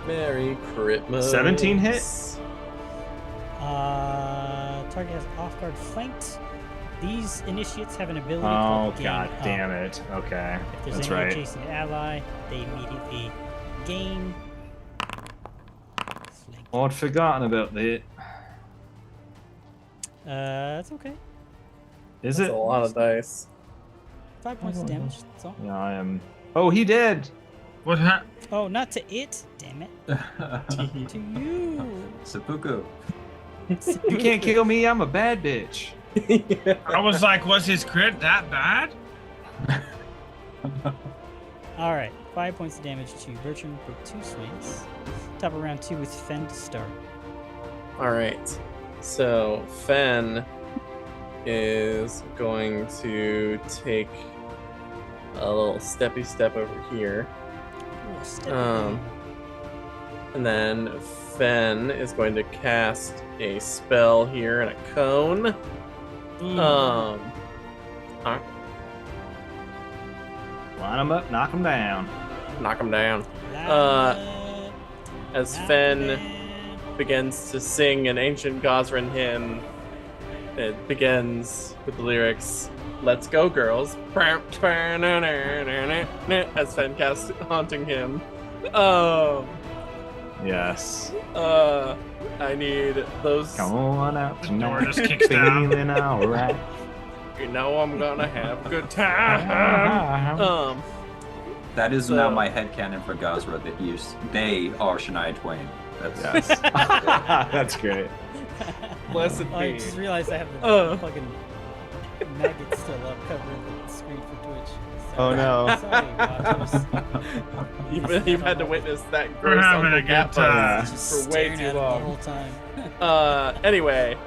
Merry Christmas. 17 hit? Target has off guard flanked. These initiates have an ability Oh, called god Gain Up. damn it. Okay. If there's That's any right. adjacent ally, they immediately gain. Flank. Oh, I'd forgotten about that. That's okay. Is That's it? a lot of dice. 5 points of damage. That's all. Yeah, I am. Oh, he did. What happened? Oh, not to it. Damn it. To you. Seppuku. You can't kill me. I'm a bad bitch. I was like, was his crit that bad? All right. 5 points of damage to Bertrand for 2 swings. Top of round 2 with Fen to start. All right. So Fen is going to take a little steppy step over here. Ooh, step Um, And then Fen is going to cast a spell here in a cone. Alright. Line him up, knock him down. Knock him down. Line As up, Fen line begins to sing an ancient Gosrin hymn, it begins with the lyrics, "Let's go, girls." As Fen casts Haunting Hymn. Yes. I need those. Come on out The door tonight. just kicks down. Feeling alright. You know I'm gonna have a good time. That is So- now my headcanon for Gazra that they are Shania Twain. That's Yes. That's great. Blessed Oh, I be. just realized I have the Uh. fucking maggot still up covering the screen for Twitch. Oh no. Sorry, watchers. You've had to witness that We're gross having Uncle a good Cat time. buzz Just for way staring too at him the long. whole time. Anyway,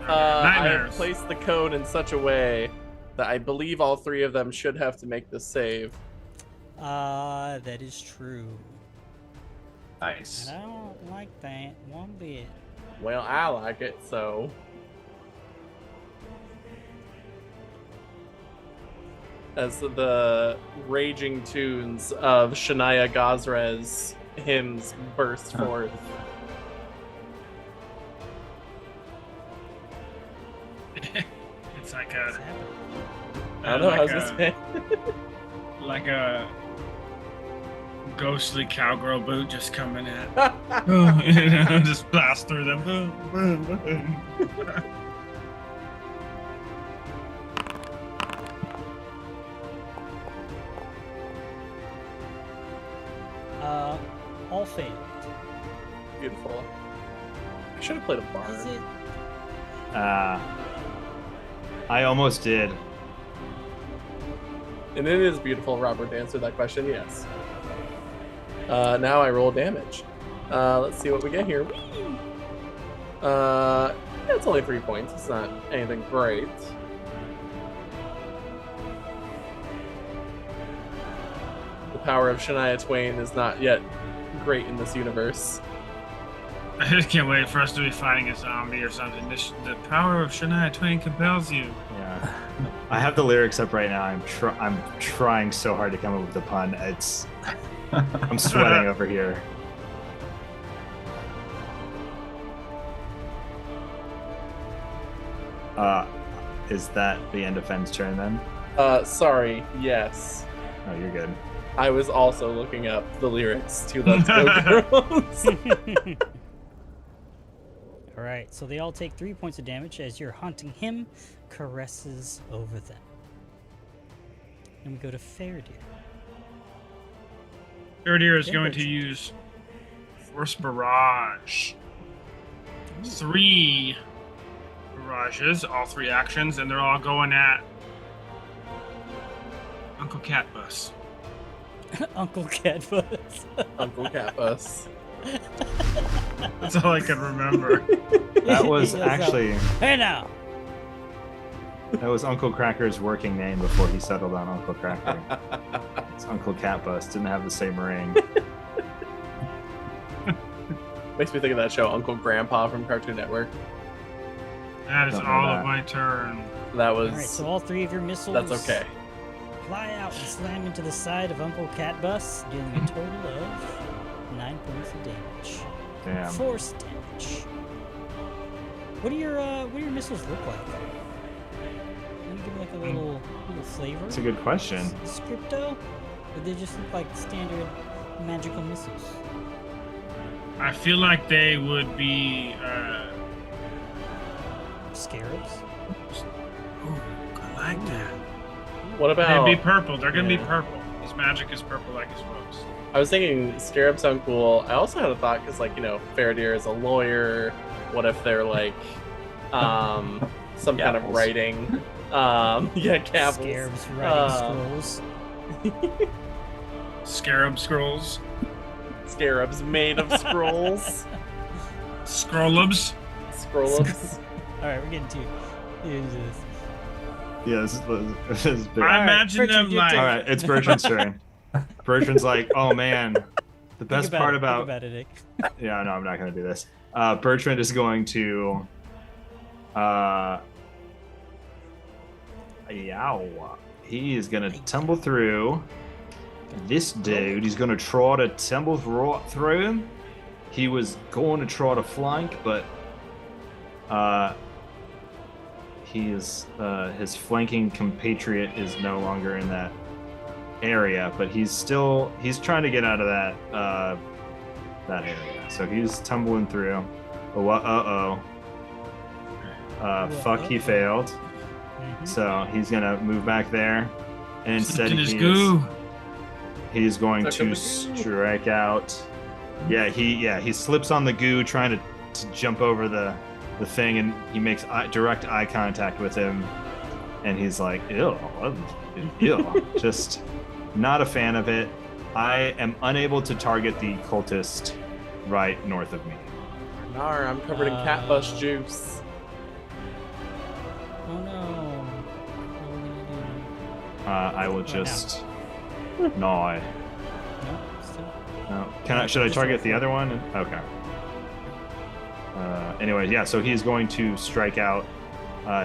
I have Nightmares. placed the code in such a way that I believe all three of them should have to make this save. That is true. Nice. And I don't like that one bit. Well, I like it, so. As the raging tunes of Shania Gazra's hymns burst forth. It's like What's a happening? I don't know, I was like gonna say. like a ghostly cowgirl boot just coming in. Just blast through them. All failed. Beautiful. I should have played a bard. Is it? I almost did. And it is beautiful, Robert, to answer that question, yes. Now I roll damage. Let's see what we get here. Whee! Yeah, it's only 3 points. It's not anything great. The power of Shania Twain is not yet great in this universe. I just can't wait for us to be fighting a zombie or something. The power of Shania Twain compels you. Yeah. I have the lyrics up right now. I'm trying so hard to come up with a pun. I'm sweating over here. Is that the end of Fenn's turn then? Sorry, yes. Oh, you're good. I was also looking up the lyrics to Let's Go Girls. All right, so they all take 3 points of damage as you're haunting him, caresses over them. And we go to Fairdeer. Fairdeer is Yeah, going but- to use Force Barrage. 3 barrages, all 3 actions, and they're all going at Uncle Catbus. Uncle Catbus. Uncle Catbus. That's all I can remember. That was He goes up, actually Hey now! that was Uncle Cracker's working name before he settled on Uncle Cracker. It's Uncle Catbus. Didn't have the same ring. Makes me think of that show, Uncle Grandpa from Cartoon Network. That is Don't know all that. of my turn. That was. All right, so all 3 of your missiles That's okay. fly out and slam into the side of Uncle Catbus, dealing a total of 9 points of damage. Damn. Force damage. What do your missiles look like? Can you give me like a little flavor? That's a good question. Scripto? Or they just look like standard magical missiles? I feel like they would be. Scarabs? Ooh, I like that. What about? They'd be purple. They're gonna be Yeah. purple. His magic is purple like his robes. I was thinking scarabs sound cool. I also had a thought because, like, Fairdeer is a lawyer. What if they're like, some kind of Gables. writing? Yeah, gavels. Scarabs writing scrolls. Scarab scrolls. Scarabs made of scrolls. Scrollubs. Scrollums. Alright, we're getting to this. Yeah, this is big. I Alright, imagine Bertrand, them your like. turn. All right, it's Bertrand's turn. Bertrand's like, oh man, the best part Think about about it, Nick. yeah, no, I'm not gonna do this. Bertrand is going to yow. He is gonna tumble through this dude. He's gonna try to tumble right through him. He was going to try to flank, but he is his flanking compatriot is no longer in that area, but he's trying to get out of that area. So he's tumbling through. Oh, fuck, he failed. Mhm. So he's gonna move back there, and instead Slipped in his he goo. he's going Stuck in to the goo. strike out. He slips on the goo, trying to jump over the thing, and he makes direct eye contact with him. and he's like, ew, ew. Just not a fan of it. I am unable to target the cultist right north of me. Nar, I'm covered in Catbus juice. Oh no. What are we gonna do? I will just no. No, still. No. Should I target the other one? Okay. Anyway, yeah. So he's going to strike out.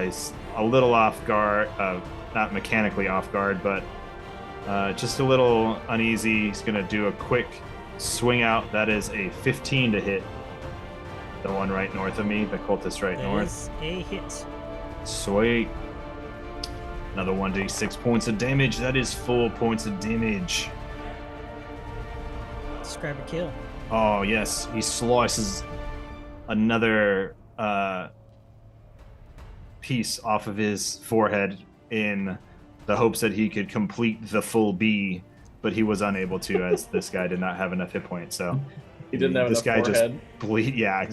He's a little off guard, not mechanically off guard, but just a little uneasy. He's going to do a quick swing out. That is a 15 to hit. The one right north of me, the cultist right That north. is a hit. Sweet. Another 1d6 points of damage. That is 4 points of damage. Describe a kill. Oh, yes. He slices another piece off of his forehead in the hopes that he could complete the full B, but he was unable to as this guy did not have enough hit points. So He didn't have this enough guy forehead. just bleed. Yeah,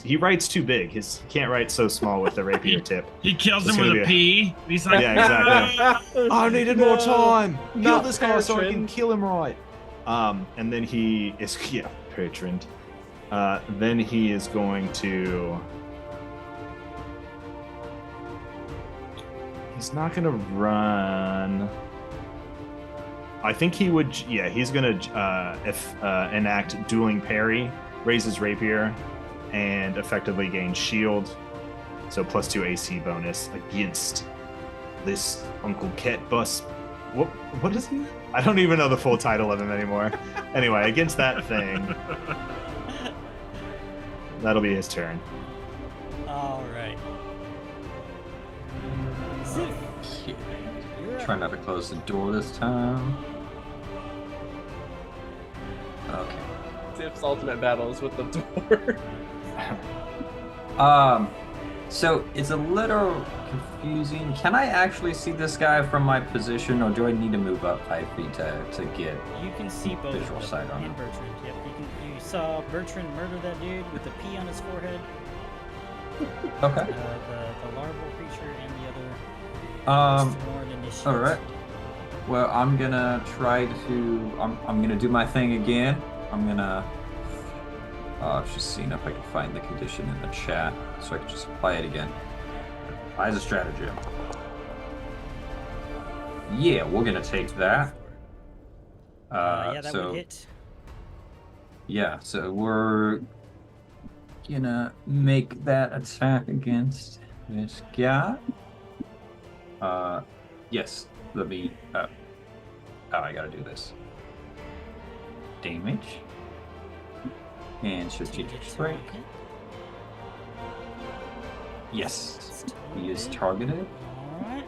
he writes too big. He can't write so small with the rapier tip. He kills It's him with gonna a be P. He's like, Yeah, exactly. I needed more time. Kill Not this guy so I can patron. kill him right. And then he is patron. Then he is going to. He's not gonna run. I think he would. Yeah, he's gonna enact dueling parry, raise his rapier, and effectively gain shield. So +2 AC bonus against this Uncle Catbus. What is he? I don't even know the full title of him anymore. Anyway, against that thing, that'll be his turn. All right. Sif, Yeah. you're up. Try not to close the door this time. Okay. Sif's ultimate battle is with the door. So it's a little confusing. Can I actually see this guy from my position, or do I need to move up 5 feet to get? You can see both Visual of sight them on and him. Bertrand. Yep, you saw Bertrand murder that dude with the P on his forehead. Okay. The larval creature and the Um. Thorn initiates. All right. Well, I'm gonna try to. I'm gonna do my thing again. I'm gonna. I've just seen if I can find the condition in the chat, so I can just apply it again. Paizo stratagem. Yeah, we're gonna take that. Yeah, that so would hit. yeah, so we're gonna make that attack against this guy. Yes. Let me. I gotta do this. Damage. And strategic strike. Yes. He is targeted. Alright.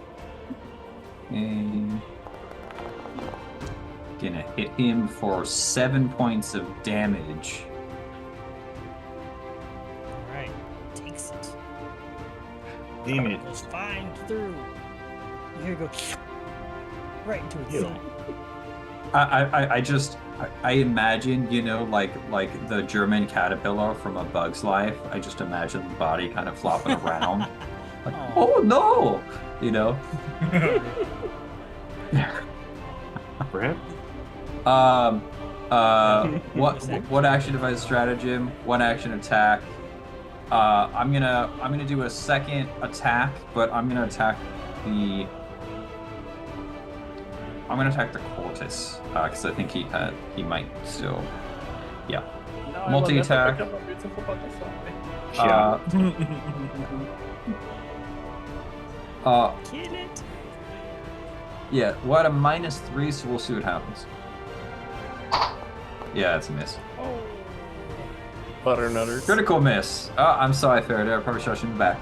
And gonna hit him for 7 points of damage. Alright. Takes it. Damn it. Goes fine through. Here you go. Right into its side. I imagine, like the German caterpillar from A Bug's Life. I just imagine the body kind of flopping around. Like, Aw. oh no! Brad? What action device stratagem? One action attack. I'm gonna do a second attack, but I'm gonna attack the Cortis, because I think he might still. Yeah. No, I will Multi-attack. never become a beautiful butterfly. Kill it. Yeah, we're at a -3, so we'll see what happens. Yeah, it's a miss. Oh. Butternutters. Critical miss. Oh, I'm sorry, Faraday. I probably shot you in the back.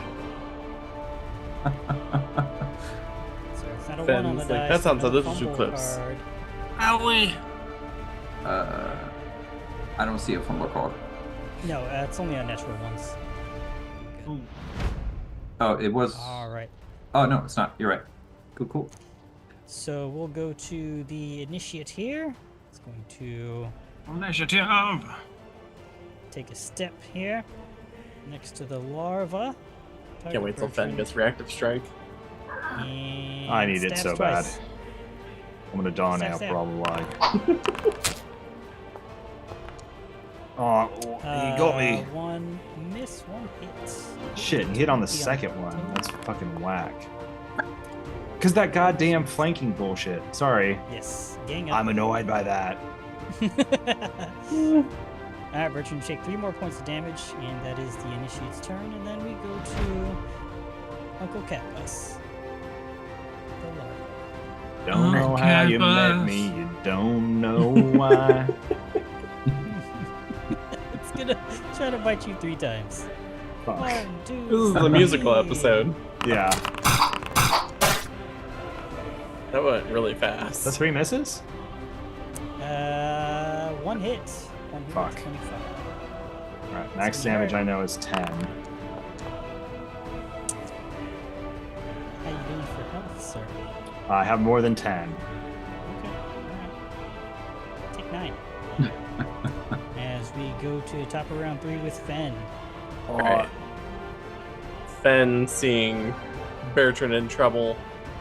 So it's not a Ben's 1 on the like, dice. that sounds no like those are two fumble clips. card. Owie. I don't see a fumble card. No, it's only on natural ones. Ooh. Oh, it was. Alright. Oh no, it's not. You're right. Cool. So we'll go to the initiate here. It's going to Initiative. take a step here next to the larva. Can't wait till Fen gets reactive strike. And I need it stabs so twice. bad. I'm gonna die now, Stab. probably. Oh, he got me. One miss, one hit. Shit, he hit on the second one. That's fucking whack. Cause that goddamn flanking bullshit. Sorry. Yes, gang up. I'm annoyed by that. Alright, Bertrand, you take 3 more points of damage, and that is the initiate's turn, and then we go to Uncle Catbus. The larval. Don't know how you met Catbus. me, you don't know why. It's gonna try to bite you 3 times. Fuck. 1, 2, This is the musical 3. episode. Yeah. That went really fast. That's 3 misses? 1 hit. 1 hit. Fuck. 25. Alright, max So you're damage right. I know is 10. How you doing for health, sir? I have more than 10. Okay, alright. Take 9. As we go to top of round 3 with Fen. Alright. Fen, seeing Bertrand in trouble,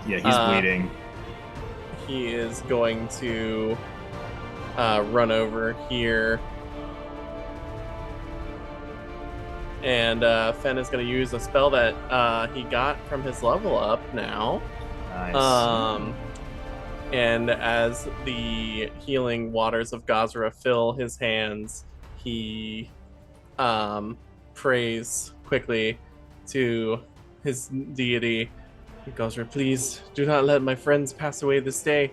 Yeah, he's bleeding. he is going to run over here. And Fen is going to use a spell that he got from his level up now. Nice. And as the healing waters of Gazra fill his hands, he prays quickly to his deity. Gazra, please do not let my friends pass away this day.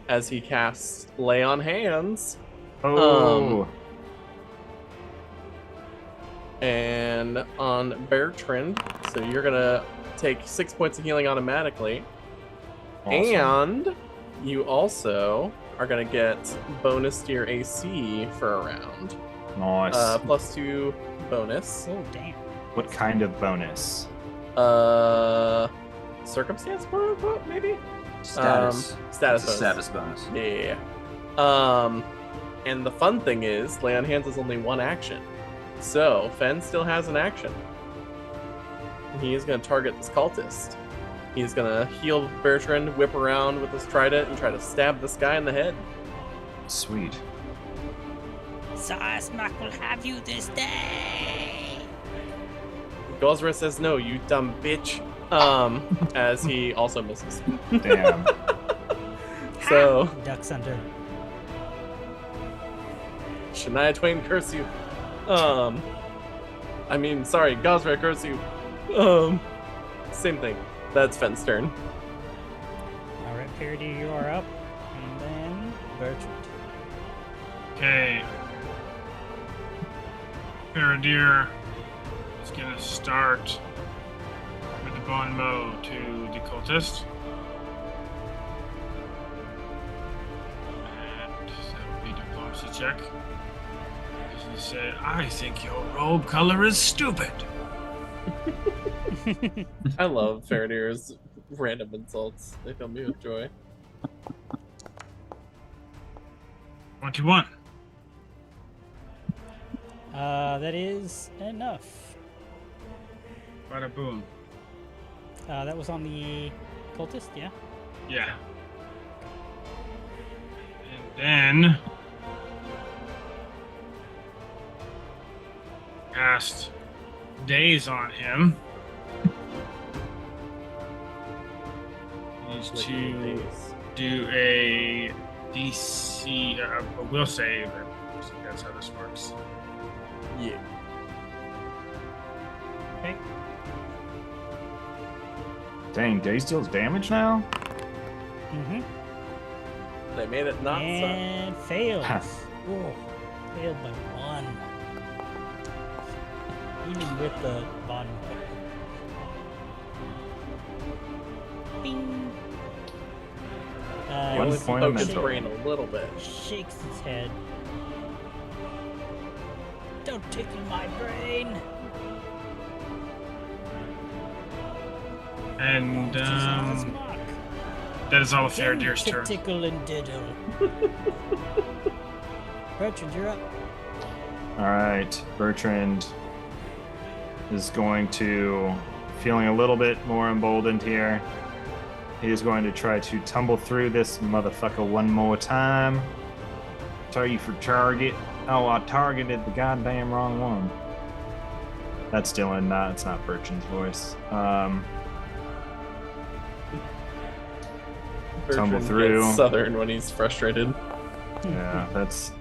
As he casts Lay on Hands. Oh. And on Bertrand, so you're gonna take 6 points of healing automatically. Awesome. And you also are gonna get bonus to your AC for a round. Nice. +2 bonus. Oh, damn. What kind of bonus? Circumstance, quote unquote, maybe? Status. Status It's a bonus. status bonus. Yeah. And the fun thing is, Lay on Hands is only 1 action. So, Fen still has an action. He is going to target this cultist. He's going to heal Bertrand, whip around with his trident, and try to stab this guy in the head. Sweet. Sasmak will have you this day. Gozra says, "No, you dumb bitch." As he also misses. Damn. So, Ducks under. Shania Twain curse you. I mean, sorry, Gozra curse you. Same thing. That's Fen's turn. Alright, Parody, you are up. And then Bertrand. Okay. Paradeer is gonna start with the bone bow to the cultist. And that would be diplomacy check. He said, I think your robe color is stupid. I love Faradier's random insults. They fill me with joy. 21. That is enough. Bada boom. That was on the cultist, yeah? Yeah. And then cast daze on him. Needs to do a DC, a will save. I think that's how this works. Yeah. Okay. Dang, Daze deals damage now? Mm-hmm. They made it not suck. And fails. Whoa. Failed by 1. Even with the bottom. Bing. One He point of Poke his mental. brain a little bit. shakes his head. Don't tickle my brain. And Sasmak. that is all of Then Faradeer's turn. Tickle and diddle. Bertrand, you're up. Alright, Bertrand is going to, feeling a little bit more emboldened here, He is going to try to tumble through this motherfucker one more time. Tell you for target. Oh, I targeted the goddamn wrong one. That's Dylan. It's not Bertrand's voice. Tumble Bertrand through. gets Southern when he's frustrated. Yeah, that's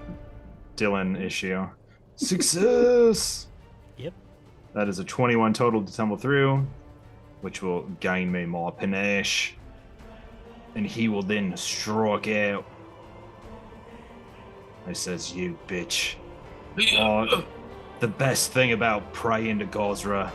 Dylan issue. Success. Yep. That is a 21 total to tumble through, which will gain me more panache. And he will then strike out. He says, "You bitch. Oh, the best thing about praying to Gozra,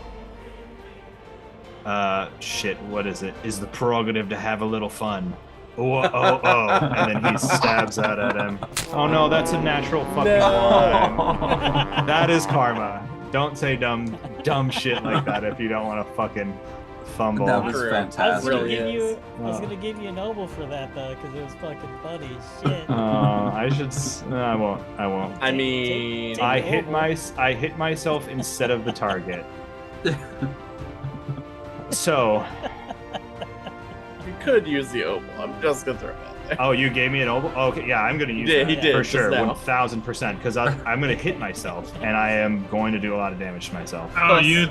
shit, what is it? Is the prerogative to have a little fun." Oh, and then he stabs out at him. Oh no, that's a natural fucking one. That is karma. Don't say dumb shit like that if you don't want to fucking fumble. That was True. fantastic. Really is. I was gonna give you a noble for that though, because it was fucking funny as shit. I should. No, I won't. I mean, take- I hit myself instead of the target. So. you could use the oboe. I'm just gonna throw it out there. Oh, you gave me an oboe? Okay, yeah, I'm gonna use Yeah, that he did for just sure, now. 1000%. Because I'm gonna hit myself, and I am going to do a lot of damage to myself. Oh, you.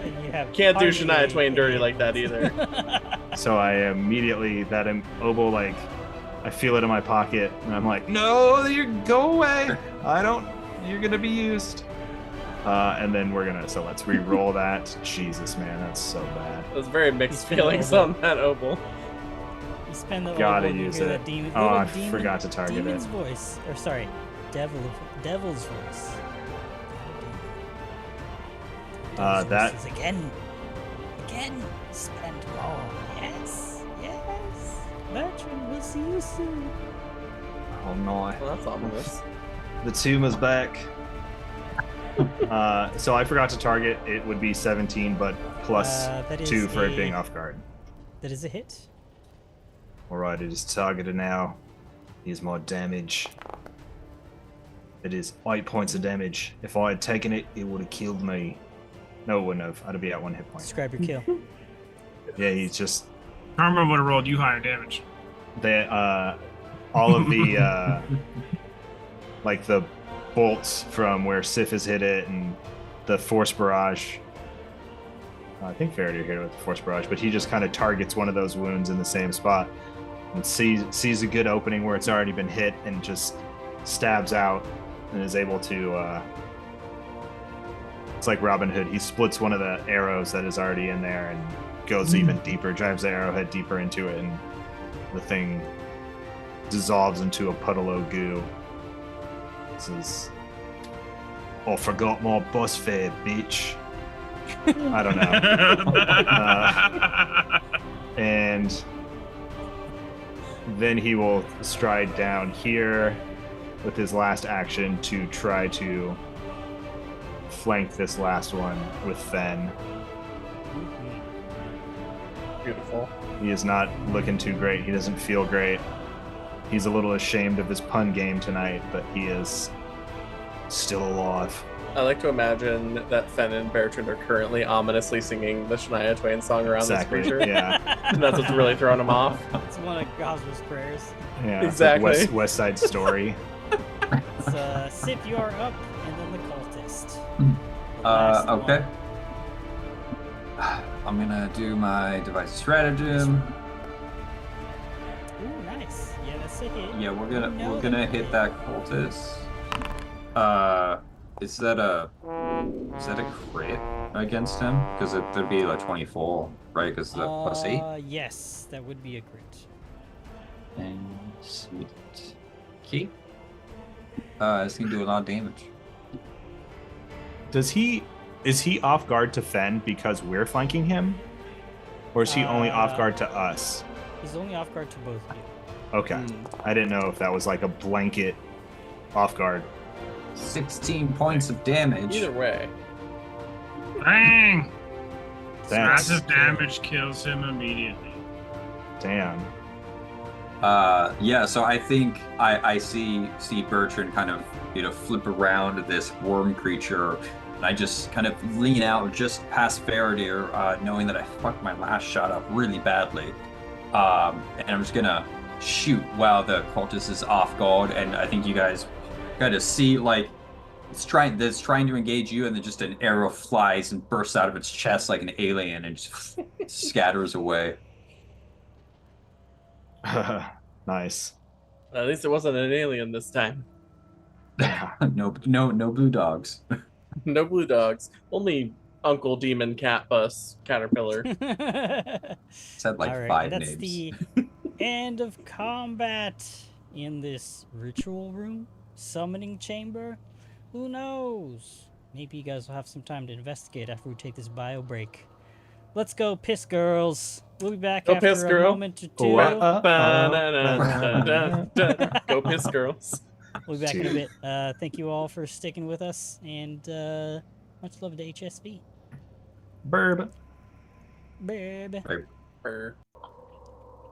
And you have Can't do hardly Shania Twain any dirty hit. like that either. So I immediately oboe, like, I feel it in my pocket, and I'm like, no, you go away. You're gonna be used. And then so let's re-roll that. Jesus, man, that's so bad. It was very mixed He's gonna feelings oboe. on that oboe. You spend the Gotta oboe and you use hear it. that demon, Oh, little I demon, forgot to target demon's it. voice, or sorry, devil's voice. Devil's That- voices again, spend more. Yes. Bertrand, we'll see you soon. Oh no. Well, that's ominous. The tuma's back. So I forgot to target. It would be 17, but plus That is 2 for it a- being off guard. That is a hit. Alright, it is targeted now. Here's my damage. It is 8 points of damage. If I had taken it, it would have killed me. No, it wouldn't have. I'd be at 1 hit point. Describe your kill. Yeah, he's just Karma would have rolled you higher damage. all of the like the bolts from where Sif has hit it and the force barrage. I think Faraday hit it with the force barrage, but he just kind of targets one of those wounds in the same spot and sees a good opening where it's already been hit and just stabs out and is able to. It's like Robin Hood. He splits one of the arrows that is already in there and goes even deeper, drives the arrowhead deeper into it, and the thing dissolves into a puddle of goo. This is. Oh, forgot my bus fare, bitch. I don't know. And then he will stride down here with his last action to try to flank this last one with Fen. Beautiful. He is not looking too great. He doesn't feel great. He's a little ashamed of his pun game tonight, but he is still alive. I like to imagine that Fen and Bertrand are currently ominously singing the Shania Twain song around Exactly. this creature. Yeah. And that's what's really throwing him off. It's one of Gosler's prayers. Yeah. It's like Exactly. West Side Story. So, Sip, you are up, and then the cultist. The last Okay. one. I'm gonna do my device stratagem. Ooh, nice. Yeah, that's a hit. Yeah, we're know gonna that hit hit. that cultist. Is that a crit against him? Because there'd be like 24, right? Because the +8. Yes, that would be a crit. And sweet. Key. It's gonna do a lot of damage. Is he off guard to Fen because we're flanking him? Or is he only off guard to us? He's only off guard to both of you. Okay. I didn't know if that was like a blanket off guard. 16 points of damage. Either way. Bang! Thanks. Massive damage kills him immediately. Damn. Yeah, so I think I see Bertrand kind of, flip around this worm creature, and I just kind of lean out just past Faraday, knowing that I fucked my last shot up really badly. And I'm just gonna shoot while the cultist is off guard, and I think you guys gotta see like it's trying to engage you, and then just an arrow flies and bursts out of its chest like an alien and just scatters away. Nice. At least it wasn't an alien this time. No blue dogs. No blue dogs. Only Uncle Demon Catbus Caterpillar. Said like All right, 5 and that's names. the end of combat in this ritual room, summoning chamber. Who knows? Maybe you guys will have some time to investigate after we take this bio break. Let's go, piss girls. We'll be back Go after piss, a girl. moment or two. Go piss, girls. We'll be back in a bit. Thank you all for sticking with us, and much love to HSB. Burb. Babe. Brr.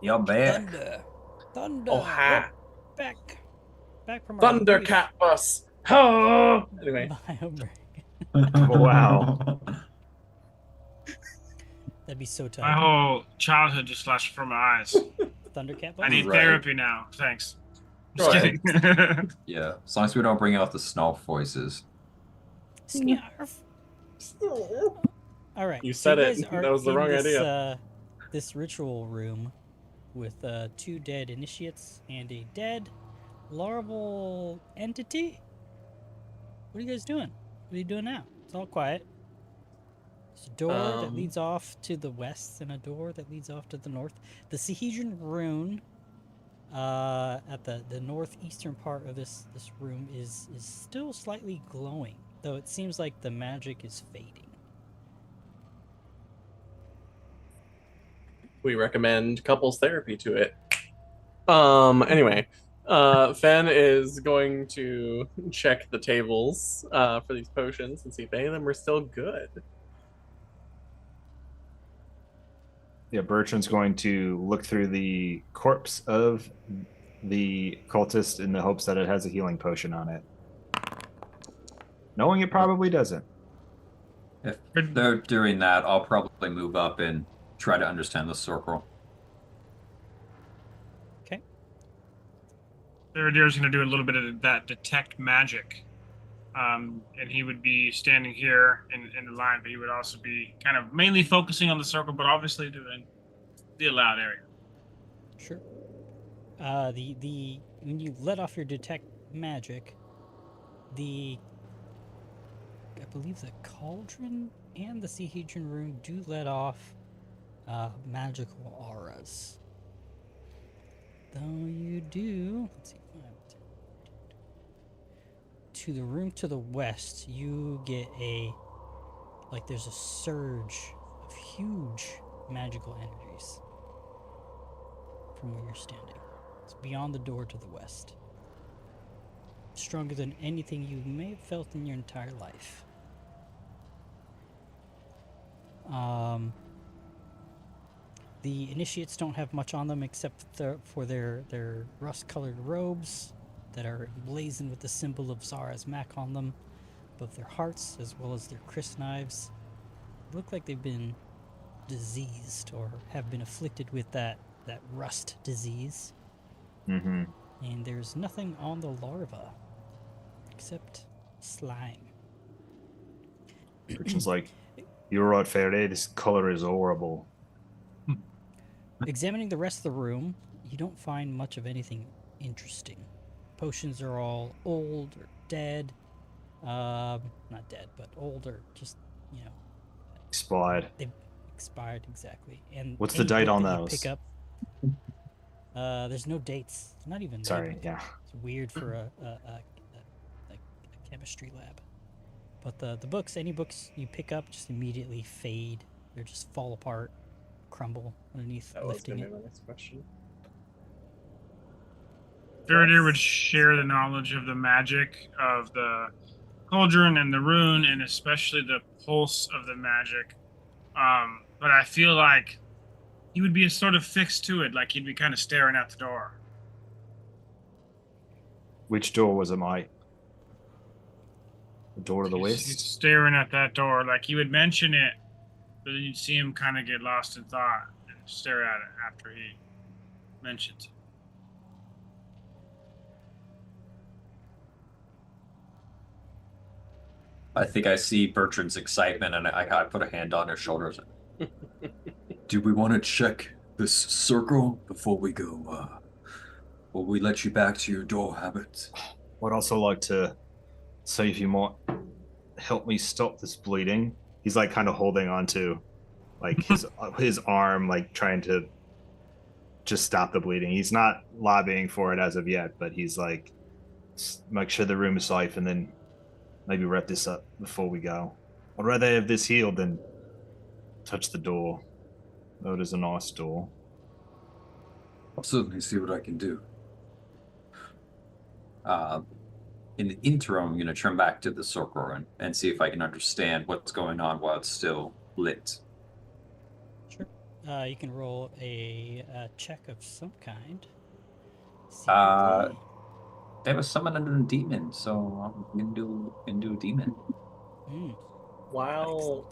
You're back. Thunder. Oh, ha. Back from our Thunder brief Catbus. Oh! Anyway, bio break. Wow. That'd be so My tight. whole childhood just flashed before my eyes. Thundercat I need Right. therapy now. Thanks. Go Just ahead. kidding. Yeah, as long as we don't bring out the snarf voices. Snarf. All right. You so said it. guys are That was the in wrong this, idea. This ritual room with 2 dead initiates and a dead larval entity. What are you guys doing? What are you doing now? It's all quiet. There's a door that leads off to the west and a door that leads off to the north. The Sahedron rune at the northeastern part of this room is still slightly glowing, though it seems like the magic is fading. We recommend couples therapy to it. Anyway, Fen is going to check the tables for these potions and see if any of them are still good. Yeah, Bertrand's going to look through the corpse of the cultist in the hopes that it has a healing potion on it. Knowing it probably doesn't. If they're doing that, I'll probably move up and try to understand the circle. Okay. Theradir's going to do a little bit of that detect magic. And he would be standing here in the line, but he would also be kind of mainly focusing on the circle, but obviously doing the allowed area. Sure. The when you let off your detect magic, I believe the cauldron and the Sahedron rune do let off magical auras. Though you do, let's see, 5, 10, to the room to the west, you get there's a surge of huge magical energies from where you're standing. It's beyond the door to the west. Stronger than anything you may have felt in your entire life. The initiates don't have much on them except for their rust-colored robes that are emblazoned with the symbol of Zara's Mac on them, above their hearts, as well as their crysknives. Look like they've been diseased or have been afflicted with that rust disease. Mm-hmm. And there's nothing on the larva except slime. Bertrand's like, you're right, Faraday. This color is horrible. Examining the rest of the room, you don't find much of anything interesting. Potions are all old or dead. Not dead, but old or just, Expired. they've expired exactly. And What's the any date book on that you those? pick up, there's no dates. It's not even Sorry, labeled. yeah. It's weird for a chemistry lab. But the books, any books you pick up, just immediately fade. They just fall apart, crumble underneath That was lifting gonna it. be my next question. Theradir would share the knowledge of the magic of the cauldron and the rune, and especially the pulse of the magic. But I feel like he would be sort of fixed to it, like he'd be kind of staring at the door. Which door was it, Mike? The door to the He's west? staring at that door, like he would mention it, but then you'd see him kind of get lost in thought and stare at it after he mentioned. I think I see Bertrand's excitement, and I put a hand on his shoulders. Do we want to check this circle before we go? Will we let you back to your door habit? Would also like to see if you might help me stop this bleeding. He's like kind of holding on to like his arm, like trying to just stop the bleeding. He's not lobbying for it as of yet, but he's like, make sure the room is safe and then maybe wrap this up before we go. I'd rather have this healed than touch the door, though it is a nice door. I'll certainly see what I can do. In the interim, I'm going to turn back to the circle and see if I can understand what's going on while it's still lit. Sure. You can roll a check of some kind. Uh, There was someone under a demon, so I'm going to do a demon. While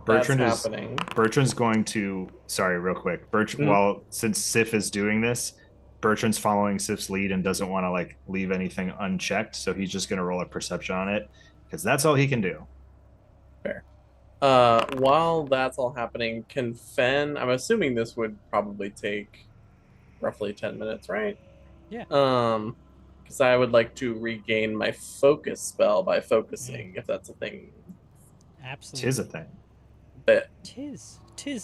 Bertrand that's is happening, Bertrand's going to real quick. While since Sif is doing this, Bertrand's following Sif's lead and doesn't want to like leave anything unchecked, so he's just going to roll a perception on it because that's all he can do. fair. While that's all happening, can Fen? I'm assuming this would probably take roughly 10 minutes, right? Yeah. Because I would like to regain my focus spell by focusing, if that's a thing. Absolutely. Tis a thing. But Tis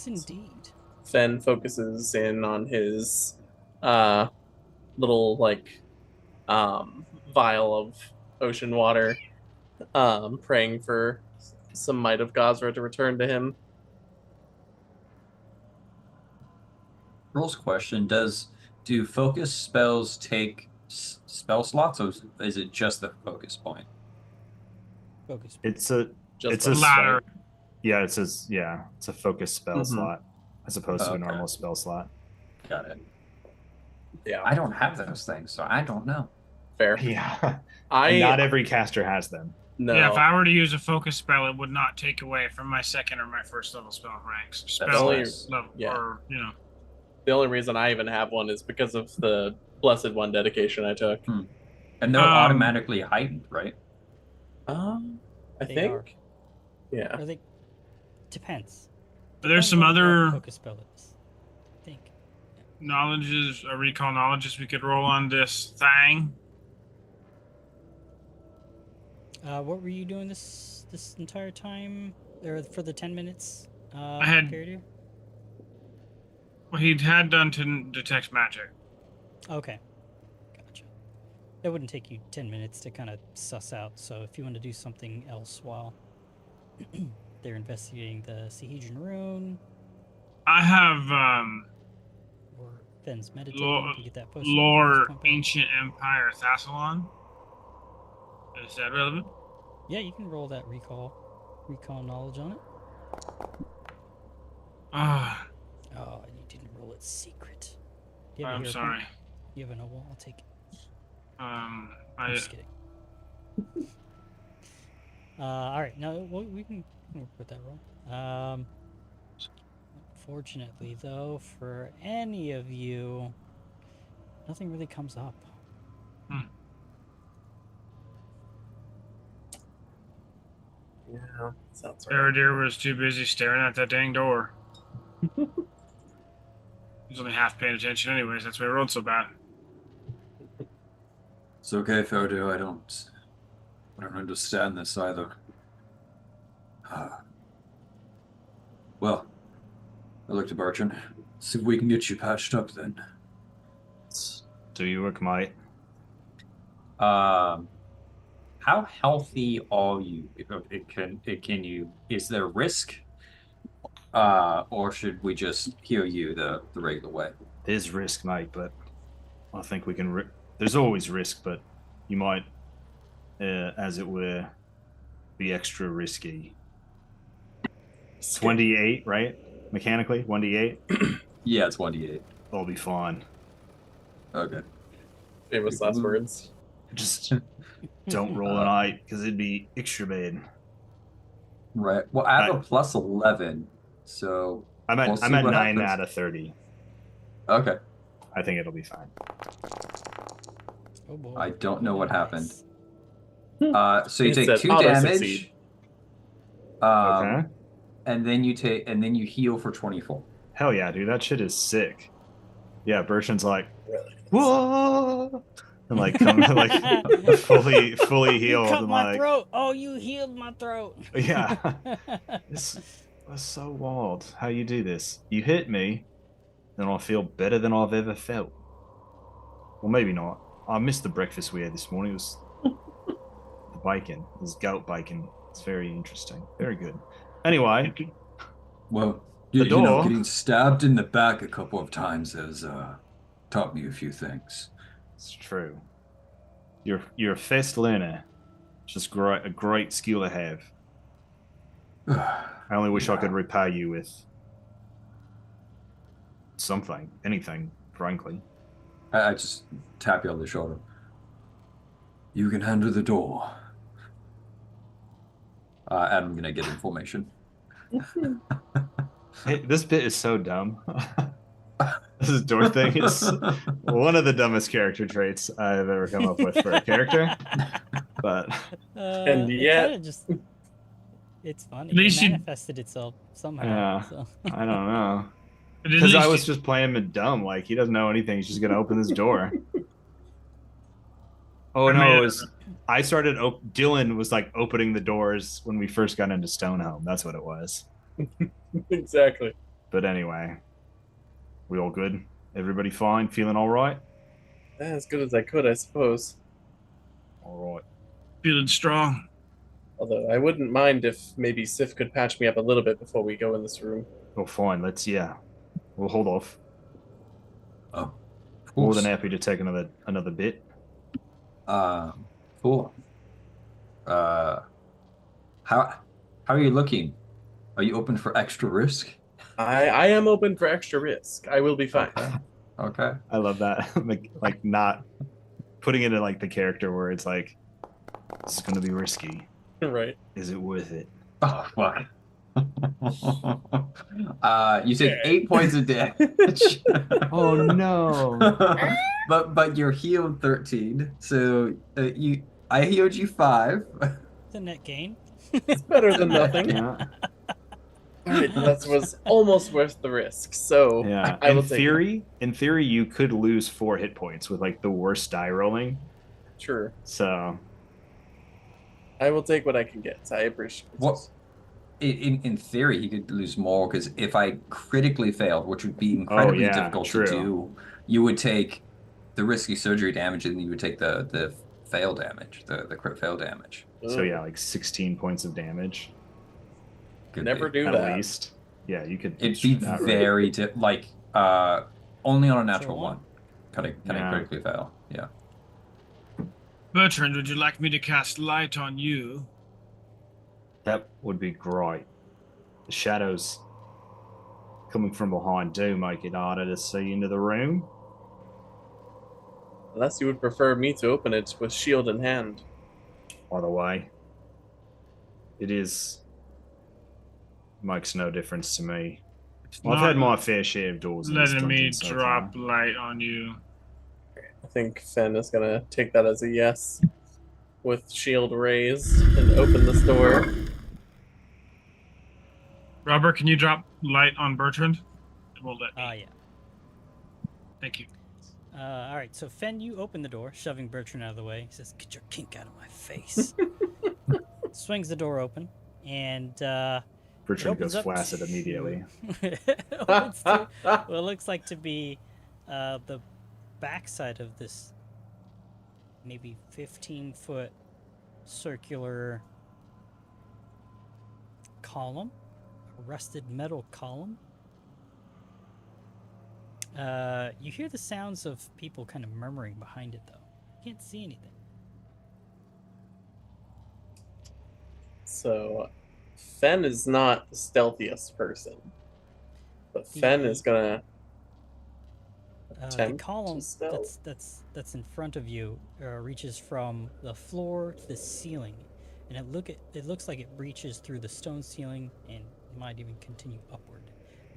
indeed. Fen focuses in on his little like vial of ocean water, praying for some might of Gazra to return to him. Girl's question: do focus spells take spell slots, or is it just the focus point? Focus. It's a ladder. Yeah, it's a focus spell slot as opposed to a Okay. normal spell slot. Got it. Yeah, I don't have those things, so I don't know. fair. Yeah. I Not every caster has them. no. Yeah, if I were to use a focus spell, it would not take away from my second or my first level spell ranks. Spell nice. level, Yeah. or The only reason I even have one is because of the Blessed One dedication I took. And they're automatically heightened, right? I They think. are. Yeah. Or they depends. But there's some Depends on what other focus spell is. I think. knowledges, recall knowledges we could roll on this thing. What were you doing this entire time, or for the 10 minutes? I had- period here? What he had done to detect magic. Okay, gotcha. That wouldn't take you 10 minutes to kind of suss out. So if you want to do something else while they're investigating the Sahedron rune, I have or Fen's meditating to get that post. lore ancient empire Thassalon. Is that relevant? Yeah, you can roll that recall knowledge on it. Ah, Oh, and you didn't roll it secret. Do you have a I'm hero sorry. point? You have a noble? I'll take it. I'm I just kidding. All right, no, we can work with that roll. Unfortunately, though, for any of you, nothing really comes up. Yeah. Sounds right. Eridir was too busy staring at that dang door. He's only half paying attention, anyways. That's why he rolled so bad. It's okay, Faraday. I don't understand this either. Well, I look to Bertrand. See if we can get you patched up then. Do you work, might? How healthy are you? Can you? Is there risk? Or should we just heal you the regular way? There's risk, mate, but I think we can. There's always risk, but you might, as it were, be extra risky. 28, right? Mechanically, 1d8. Yeah, it's 1d8. That'll be fine. Okay. Famous last words. Just don't roll an eye because it'd be extra bad. Right. Well, I have a plus 11, so I'm at we'll see 9 what happens. out of 30. Okay. I think it'll be fine. Oh boy. I don't know what happened. Nice. So you It take said 2 auto damage. succeed. Okay. And then you heal for 24. Hell yeah, dude. That shit is sick. Yeah, Bertrand's like, Really? whoa, and like come like fully You healed cut and my like throat. Oh, you healed my throat. yeah. This was so wild. How you do this? You hit me, and I feel better than I've ever felt. Well, maybe not. I missed the breakfast we had this morning. It was the bacon. It was goat bacon. It's very interesting. Very good. Anyway, Well, The you know, door. getting stabbed in the back a couple of times has taught me a few things. it's true. You're a fast learner. Just great, a great skill to have. I only wish I could repay you with something, anything, frankly. I just tap you on the shoulder. You can handle the door. And I'm gonna get information. Hey, this bit is so dumb. This is door thing is one of the dumbest character traits I've ever come up with for a character. But And it yet- kinda just, it's funny. At least It you- manifested itself somehow. Yeah. So. I don't know. But at Because I least was just playing him dumb. Like, he doesn't know anything. He's just going to open this door. Oh, I no. mean, It was, I started, Dylan was like opening the doors when we first got into Stonehome. That's what it was. Exactly. But anyway, we all good? Everybody fine? Feeling all right? As good as I could, I suppose. All right. feeling strong. Although I wouldn't mind if maybe Sif could patch me up a little bit before we go in this room. Oh, fine. Let's, yeah. We'll hold off. Oh, More than happy to take another bit. Cool. How are you looking? Are you open for extra risk? I am open for extra risk. I will be fine. Okay. I love that. like not putting it in like the character where it's like, this is going to be risky. Right. Is it worth it? Oh fuck. You take 8 points of damage. Oh no. but you're healed 13. So I healed you 5. It's a net gain. It's better than nothing. Yeah. Alright, that was almost worth the risk. So Yeah. I will In take theory, you could lose 4 hit points with like the worst die rolling. it. Sure. So I will take what I can get. I appreciate it. What? In theory, he could lose more because if I critically failed, which would be incredibly yeah, difficult true. to do, you would take the risky surgery damage and you would take the fail damage, the crit fail damage. so yeah, like 16 points of damage Could Never be. do at that. least. Yeah, you could. It'd be not right. very only on a natural one? one. Can I Yeah. critically fail? Yeah. Bertrand, would you like me to cast light on you? That would be great. The shadows coming from behind do make it harder to see into the room. Unless you would prefer me to open it with shield in hand. By the way, it makes no difference to me. It's I've had not my fair share of doors. in this letting me dungeon so drop far. light on you. I think Fen is gonna take that as a yes. With shield raised and open this door. Robert, can you drop light on Bertrand? It won't let me. Yeah. Thank you. All right, so Fen, you open the door, shoving Bertrand out of the way. He says, "Get your kink out of my face." Swings the door open, and Bertrand opens goes up flaccid to- immediately. opens to what looks like to be the backside of this maybe 15-foot circular column, a rusted metal column. You hear the sounds of people kind of murmuring behind it, though. You can't see anything. So Fen is not the stealthiest person. But Fen is gonna The attempt column to stealth. that's in front of you reaches from the floor to the ceiling, and it looks like it reaches through the stone ceiling and might even continue upward.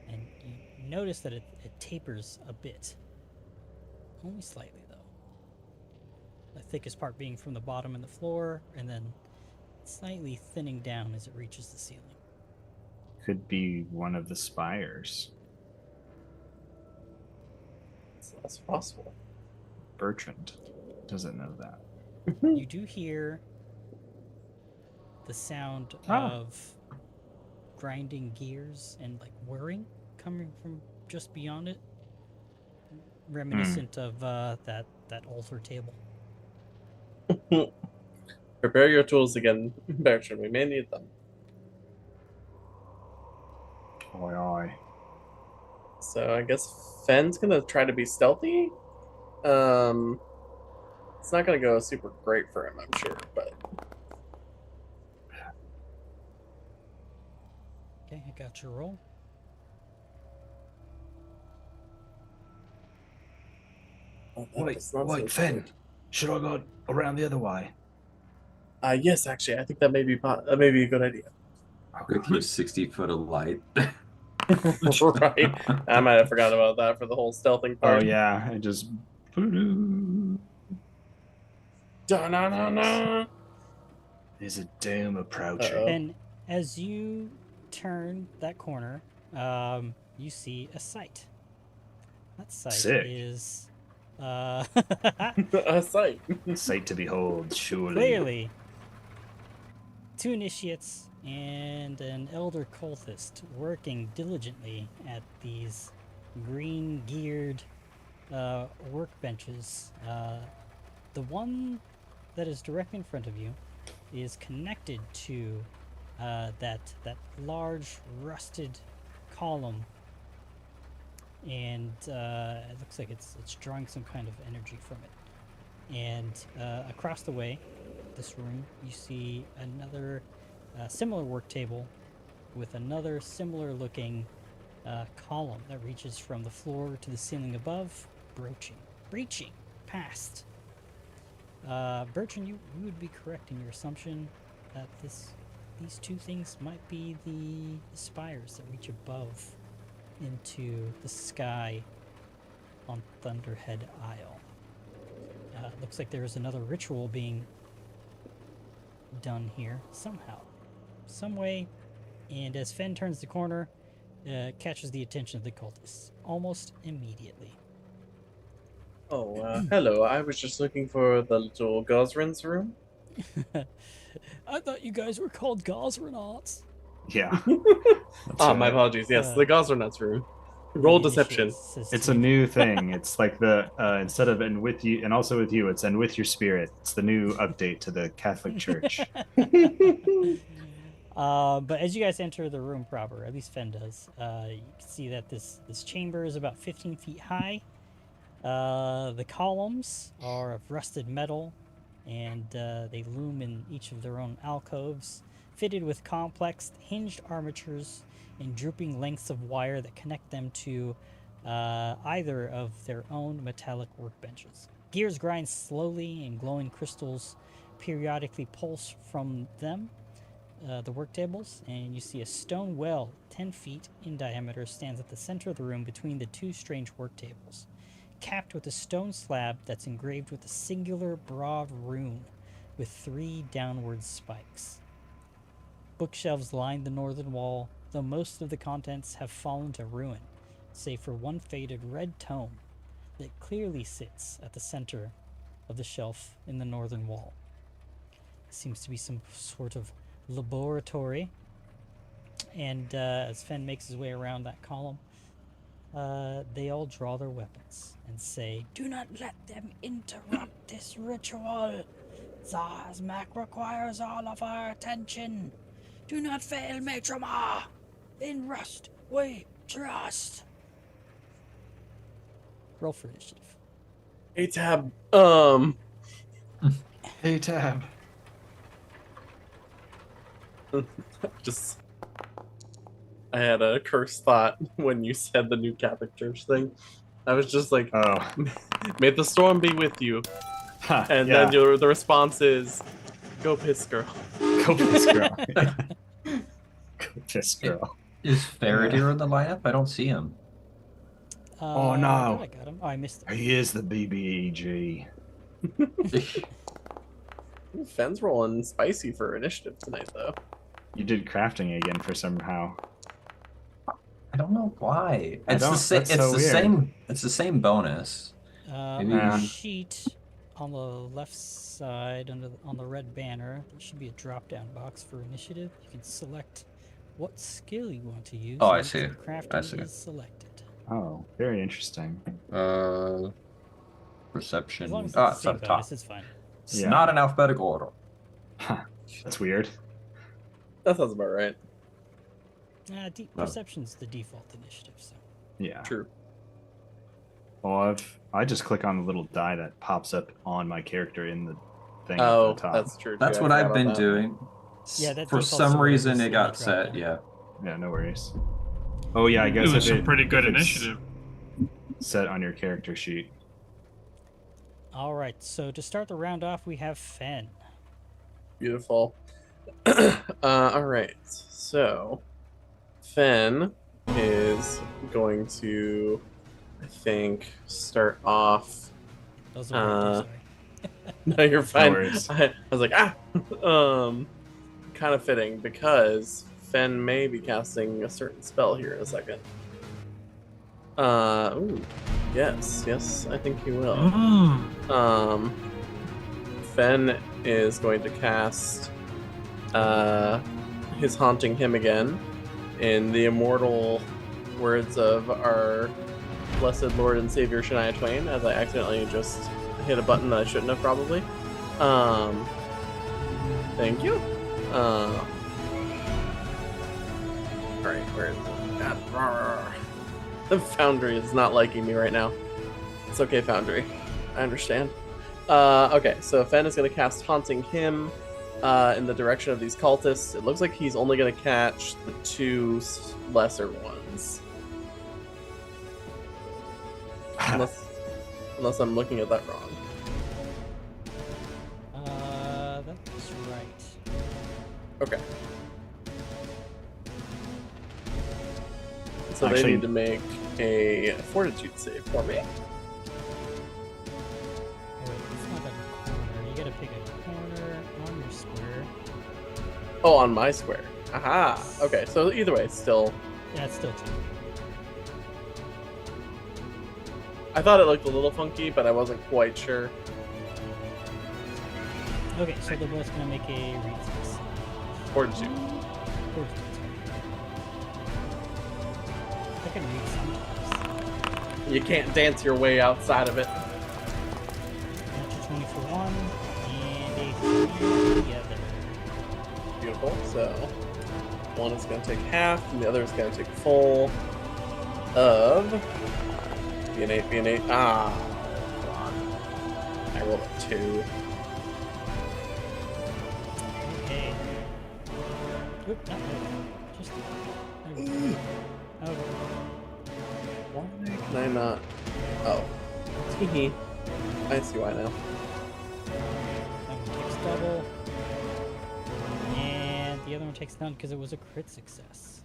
And you notice that it tapers a bit Only slightly, though. The thickest part being from the bottom and the floor, and then slightly thinning down as it reaches the ceiling. Could be one of the spires. That's possible. Bertrand doesn't know that. You do hear the sound of grinding gears and like whirring coming from just beyond it, reminiscent of that altar table. Prepare your tools again, Bertrand. We may need them. Oi, oi. So I guess Fenn's gonna try to be stealthy. It's not gonna go super great for him, I'm sure, but Okay, I got your roll. Wait, Finn. Should I go around the other way? Yes, actually, I think that may be a good idea. With your 60-foot of light. Right. I might have forgotten about that for the whole stealthing Oh part. yeah, I just. Da-na-na-na. There's a doom approaching. Uh-oh. And as you turn that corner, you see a sight. That sight Sick. is A sight. Sight to behold, surely. clearly 2 initiates and an elder cultist working diligently at these green geared workbenches. The one that is directly in front of you is connected to that large rusted column, and it looks like it's drawing some kind of energy from it. And across the way, this room, you see another similar work table with another similar looking column that reaches from the floor to the ceiling above, breaching past. Bertrand, you would be correct in your assumption that these 2 things might be the spires that reach above into the sky on Thunderhead Isle. Looks like there is another ritual being done here somehow, some way, and as Fen turns the corner, catches the attention of the cultists almost immediately. Oh, hello. I was just looking for the little Gosrin's room. I thought you guys were called Gosronauts. Yeah. My apologies. Yes, Uh, the Gosrin's room. Roll The deception. initiate says It's to a you. new thing. It's like the instead of and with you and also with you, it's and with your spirit. It's the new update to the Catholic Church. But as you guys enter the room proper, at least Fen does, you can see that this chamber is about 15 feet high. The columns are of rusted metal, and they loom in each of their own alcoves, fitted with complex hinged armatures and drooping lengths of wire that connect them to either of their own metallic workbenches. Gears grind slowly, and glowing crystals periodically pulse from them, the work tables, and you see a stone well 10 feet in diameter stands at the center of the room between the 2 strange work tables, capped with a stone slab that's engraved with a singular broad rune with 3 downward spikes. Bookshelves line the northern wall, though most of the contents have fallen to ruin, save for one faded red tome that clearly sits at the center of the shelf in the northern wall. It seems to be some sort of laboratory, and as Fen makes his way around that column, they all draw their weapons and say, "Do not let them interrupt this ritual. Zazmak requires all of our attention. Do not fail, Maitre Ma. In Rust, we trust." Roll for initiative. Hey, Tab. Hey, Tab. Just I had a cursed thought when you said the new Catholic Church thing. I was just like, Oh. may the storm be with you. Huh, And yeah. then the response is, go piss, girl. Go piss, girl. Go piss, girl. Is Faraday in the lineup? I don't see him. Oh, I no. thought I got him. Oh, I missed him. He is the BBEG. Ooh, Fenn's rolling spicy for initiative tonight, though. You did crafting again for somehow. I don't know why. I It's the don't- same. that's It's so the weird. same. It's the same bonus. On Maybe- the sheet on the left side, on the red banner, there should be a drop-down box for initiative. You can select what skill you want to use. Oh, I once see. the crafting I see. is selected. Oh, very interesting. Perception. As long as it's Ah, the it's same at the top. bonus, it's fine. It's Yeah. not in alphabetical order. Huh. That's weird. That sounds about right. Deep Oh. perception's the default initiative, so. Yeah. True. Well, I just click on the little die that pops up on my character in the thing Oh, at the top. that's true. That's too. what I I've forgot been about that. doing. Yeah, that For defaults some to whatever's reason in it the got set. drop-down. Yeah. Yeah, no worries. Oh yeah, I guess Doing if some it- pretty good if it's initiative. set on your character sheet. All right, so to start the round off, we have Fen. Beautiful. All right. So, Fen is going to, I think, start off. Those are Uh, No, you're fine. worries. I was like, kind of fitting because Fen may be casting a certain spell here in a second. Ooh, yes, I think he will. Mm. Fen is going to cast his Haunting Him again in the immortal words of our blessed Lord and Savior Shania Twain, as I accidentally just hit a button that I shouldn't have probably. Thank you. Alright, where is it? God. The Foundry is not liking me right now. It's okay, Foundry. I understand. Okay, so Fen is going to cast Haunting Him in the direction of these cultists. It looks like he's only going to catch the two lesser ones. Unless I'm looking at that wrong. That's right. Okay. So Actually- they need to make a fortitude save for me. Oh, wait, it's not a corner. You gotta pick a corner on your square. Oh, on my square. Aha. Okay, so either way, still. Yeah, it's still 2. I thought it looked a little funky, but I wasn't quite sure. Okay, so they're both gonna make a read test. Fortitude. I can read sometimes. You can't dance your way outside of it. Natural 20 for one, and a 3 the other. Beautiful. So one is going to take half, and the other is going to take full of B8. Ah, come on. I rolled a 2. Okay. Oop, not really. Just. There we go. Okay. Why can I not? Oh. Teehee. I see why now. That one takes double. And the other one takes none because it was a crit success.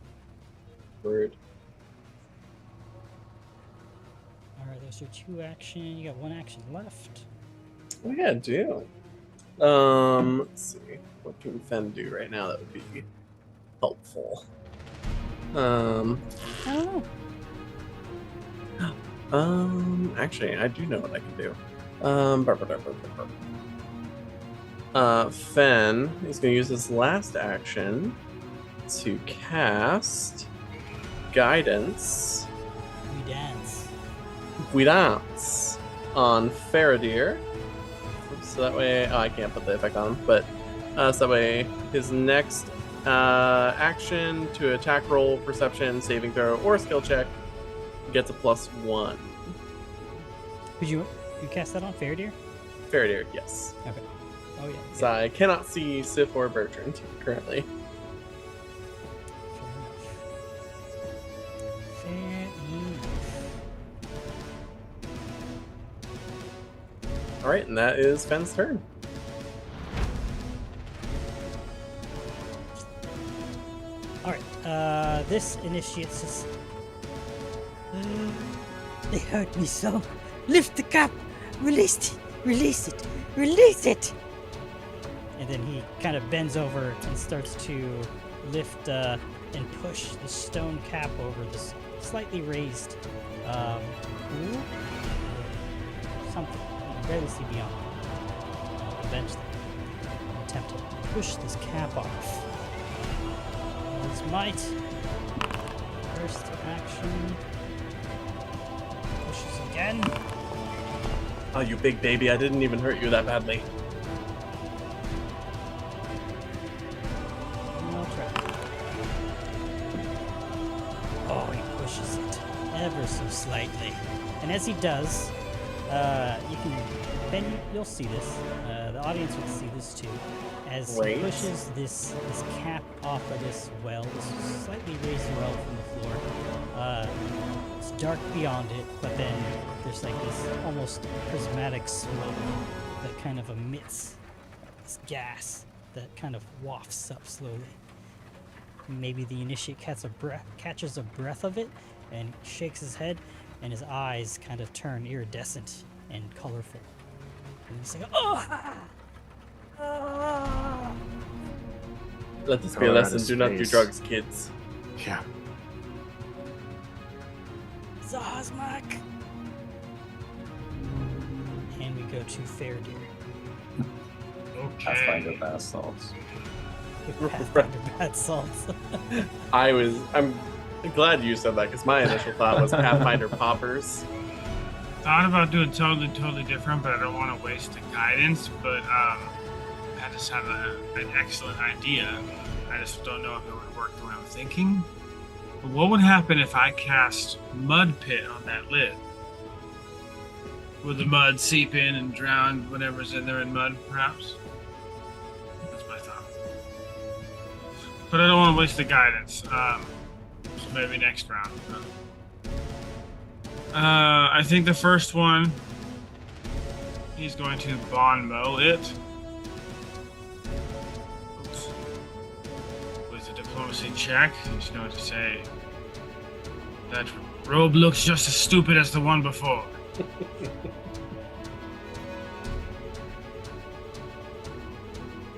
Rude. Alright, those are 2 action. You got 1 action left. What do I do? Let's see. What can Fen do right now that would be helpful? I don't know. Actually, I do know what I can do. Fen is going to use his last action to cast Guidance. We dance. Guidance on Faradir. So that way, I can't put the effect on him, but so that way his next action to attack roll, perception, saving throw, or skill check gets a +1. Could you cast that on Faradir? Faradir, yes. Okay. Oh yeah. So I cannot see Sif or Bertrand currently. Fair enough. Alright, and that is Fen's turn. Alright, this initiates this. They hurt me so. Lift the cap. Release it. Release it. Release it. And then he kind of bends over and starts to lift and push the stone cap over this slightly raised something. You can barely see beyond the bench there. Attempt to push this cap off. His might. First action. Pushes again. Oh, you big baby! I didn't even hurt you that badly. I'll try. Oh, he pushes it ever so slightly. And as he does, you can, Ben, you'll see this. The audience will see this too. As Great. he pushes this cap off of this well, this slightly raised well from the floor. It's dark beyond it, but then there's like this almost prismatic smoke that kind of emits this gas that kind of wafts up slowly. Maybe the initiate catches a breath of it and shakes his head, and his eyes kind of turn iridescent and colorful. And he's like, oh! Ah! Let this be a Color out lesson. his Do not do face. drugs, kids. Yeah. Zazmak! And we go to Fair Deer. Pathfinder Okay. bath salts. Pathfinder Bad Salts. I'm glad you said that because my initial thought was Pathfinder poppers. Thought about doing totally different, but I don't want to waste the guidance. But I just had an excellent idea. I just don't know if it would work the way I'm thinking. But what would happen if I cast Mud Pit on that lid? Would the mud seep in and drown whatever's in there in mud, perhaps? That's my thought. But I don't want to waste the guidance. So maybe next round. I think the first one, he's going to Bon Mow it. Oops. With a diplomacy check, he's going to say, that robe looks just as stupid as the one before.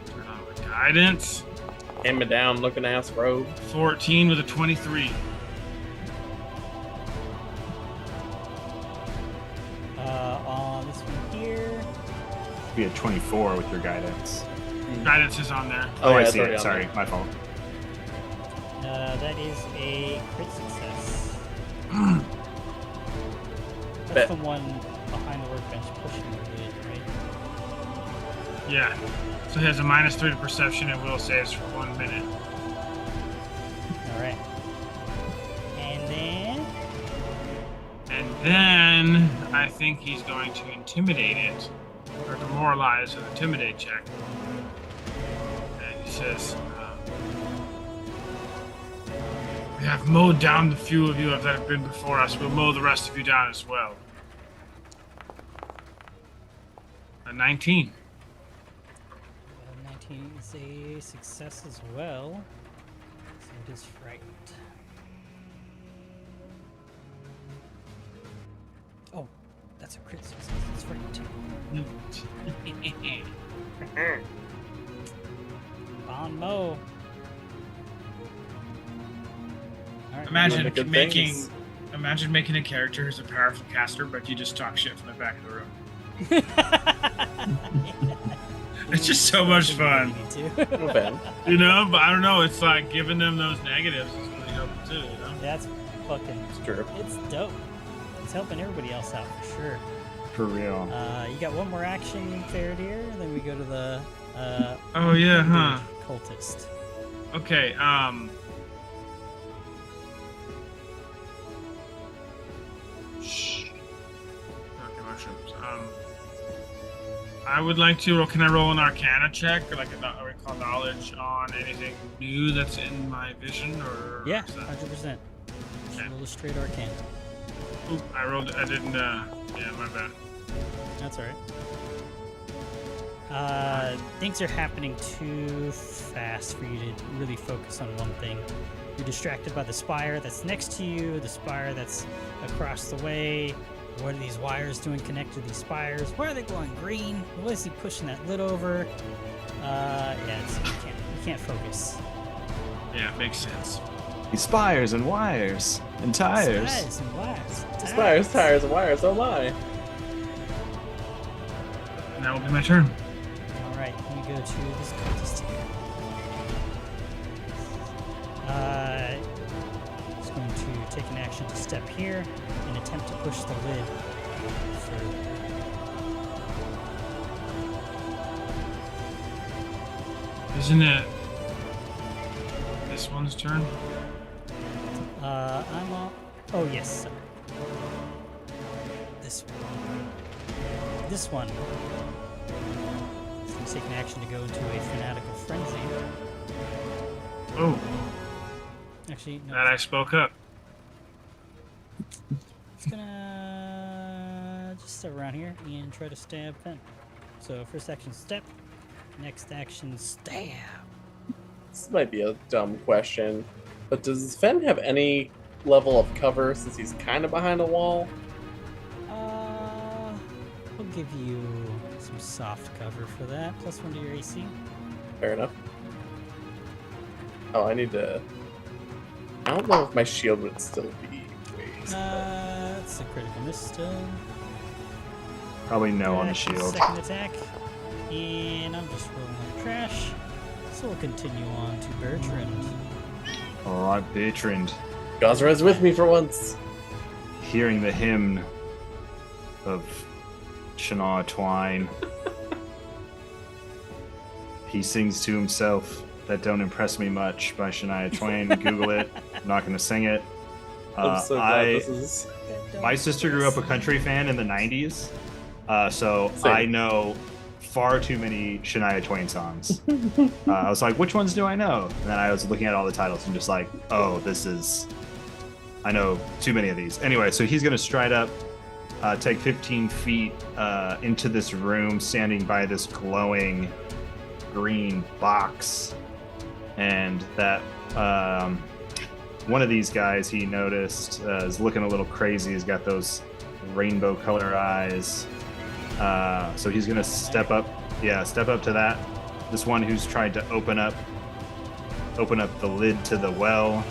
Turn on the guidance. Hand me down, looking ass robe. 14 with a 23. On this one here. Be a 24 with your guidance. Guidance is on there. Oh, I yeah, see it's already it. on Sorry, there. my fault. That is a crit success. That's Bet. the one behind the workbench pushing the lid, right? Yeah. So he has a -3 to perception and will saves for 1 minute. Alright. And then I think he's going to intimidate it, or demoralize with intimidate check. And he says, we have mowed down the few of you that have been before us. We'll mow the rest of you down as well. A 19. 19 is a success as well. So it is frightened. Oh, that's a crit success. It's frightened too. Bon Mo. Alright, Imagine One of the good making things. imagine making a character who's a powerful caster, but you just talk shit from the back of the room. It's just so much fun, No bad. you know. But I don't know. It's like giving them those negatives is really helpful too, you know. That's fucking. It's true. It's dope. It's helping everybody else out for sure. For real. You got one more action, Faradir, and then we go to the. Oh yeah, huh? Cultist. Okay. Shh. Okay, mushrooms. I would like to. Can I roll an Arcana check, or like a recall knowledge on anything new that's in my vision, or? Yeah, is that- 100%. Okay. Roll a straight arcane. Oop, I rolled. I didn't. Yeah, my bad. That's alright. Things are happening too fast for you to really focus on one thing. You're distracted by the spire that's next to you, the spire that's across the way. What are these wires doing connected to these spires? Why are they glowing green? What is he pushing that lid over? You can't focus. Yeah, makes sense. These spires and wires and tires. Spires and wires. Spires, tires, and wires. Oh my! And that will be my turn. All right, let me go to this cultist here. He's going to take an action to step here and attempt to push the lid further. Isn't it this one's turn? I'm all. Oh yes. Sorry. This one. This one. He's going to take an action to go into a fanatical frenzy. Oh, Actually, no. that I spoke up. He's gonna just step around here and try to stab Fen. So first action step, next action stab. This might be a dumb question, but does Fen have any level of cover since he's kind of behind a wall? We'll give you some soft cover for that. +1 to your AC. Fair enough. Oh, I need to. I don't know if my shield would still be raised. That's a critical miss still. Probably no on the Action, shield. Second attack. And I'm just rolling on trash. So we'll continue on to Bertrand. All right, Bertrand. Gozra's with me for once. Hearing the hymn of Shania Twine, he sings to himself, "That Don't Impress Me Much" by Shania Twain. Google it. I'm not going to sing it. I'm so glad this is. My sister grew up a country fan in the 90s, so Same. I know far too many Shania Twain songs. I was like, which ones do I know? And then I was looking at all the titles and just like, oh, I know too many of these. Anyway, so he's going to stride up, take 15 feet into this room, standing by this glowing green box. And that one of these guys he noticed is looking a little crazy. He's got those rainbow color eyes. So he's gonna step up to that. This one who's tried to open up the lid to the well.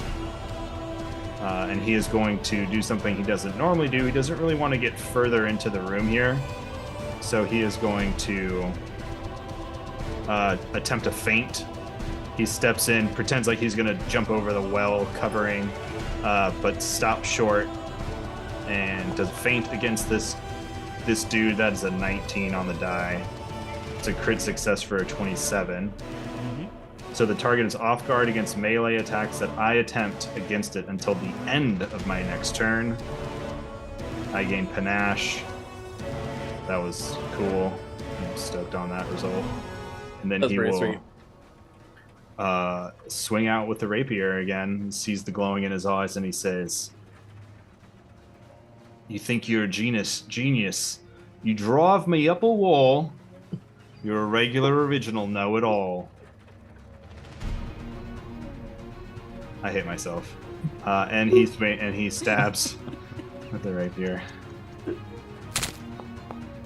And he is going to do something he doesn't normally do. He doesn't really want to get further into the room here. So he is going to attempt to feint. He steps in, pretends like he's going to jump over the well covering, but stops short and does feint against this dude. That is a 19 on the die. It's a crit success for a 27. So the target is off guard against melee attacks that I attempt against it until the end of my next turn. I gain panache. That was cool. I'm stoked on that result. And then That's he pretty will sweet. Swing out with the rapier again, sees the glowing in his eyes, and he says, "You think you're a genius. You drive me up a wall. You're a regular original know-it-all." I hate myself. And he stabs with the rapier.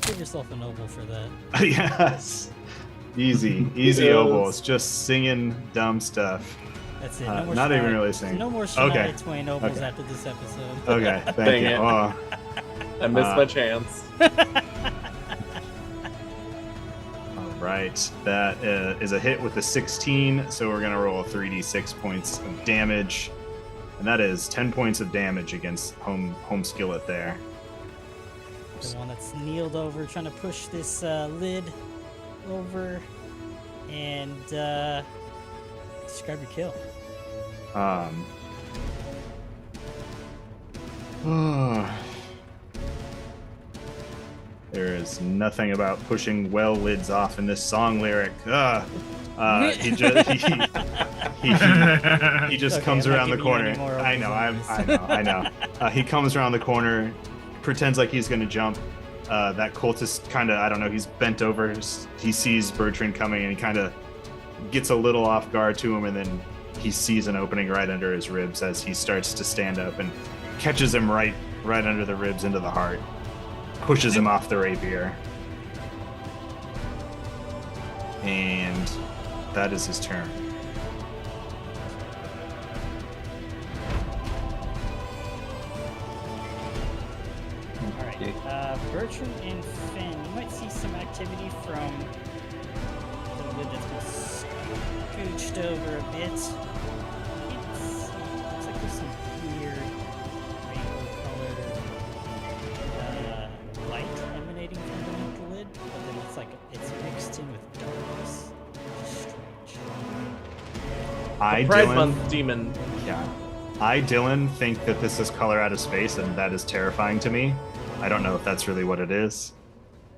Give yourself a noble for that. Yes. Easy Yes. Obels. Just singing dumb stuff. That's it. No more Not even Shania- really singing. No more Shania Okay. Twain nobles Okay. after this episode. Okay, thank Dang you. it. Oh, I missed my chance. all right. That is a hit with a 16, so we're going to roll 3d6 points of damage. And that is 10 points of damage against home skillet there. The one that's kneeled over trying to push this lid over. And describe your kill. There is nothing about pushing well lids off in this song lyric. He just Okay, comes I'm not around the giving you corner. any more I know, opens I know. He comes around the corner, pretends like he's gonna jump. That cultist kind of, I don't know, he's bent over. He sees Bertrand coming and he kind of gets a little off guard to him and then he sees an opening right under his ribs as he starts to stand up and catches him right under the ribs into the heart, pushes him off the rapier. And that is his turn. Alright, Bertram and Finn, you might see some activity from the lid that's been scooched over a bit. Looks like there's some weird rainbow-colored light emanating from beneath the lid, but then it's like it's mixed in with darkness. Strange. Pride Month demon. Yeah. I, Dylan, think that this is color out of space, and that is terrifying to me. I don't know if that's really what it is.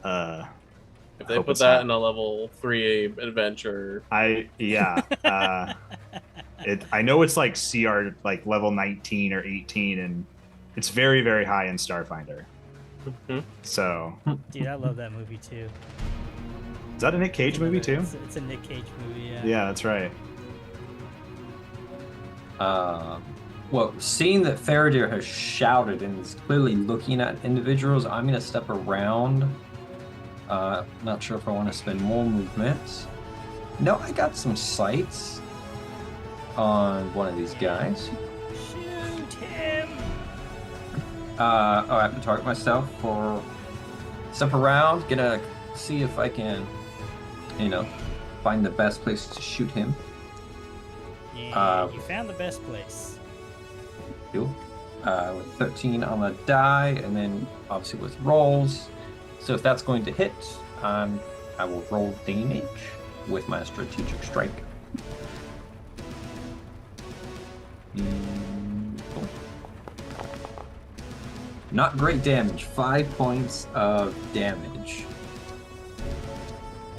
If they put that in a level 3 adventure, I know it's like CR like level 19 or 18, and it's very, very high in Starfinder. So, dude, I love that movie too. Is that a Nick Cage movie too? It's a Nick Cage movie, yeah. Yeah, that's right. Well, seeing that Faraday has shouted and is clearly looking at individuals, I'm going to step around. Not sure if I want to spend more movements. No, I got some sights on one of these guys. Shoot him! I have to target myself for step around. Gonna see if I can, find the best place to shoot him. Yeah, you found the best place. With 13 on the die, and then obviously with rolls. So if that's going to hit, I will roll damage with my strategic strike. Cool. Not great damage. 5 points of damage.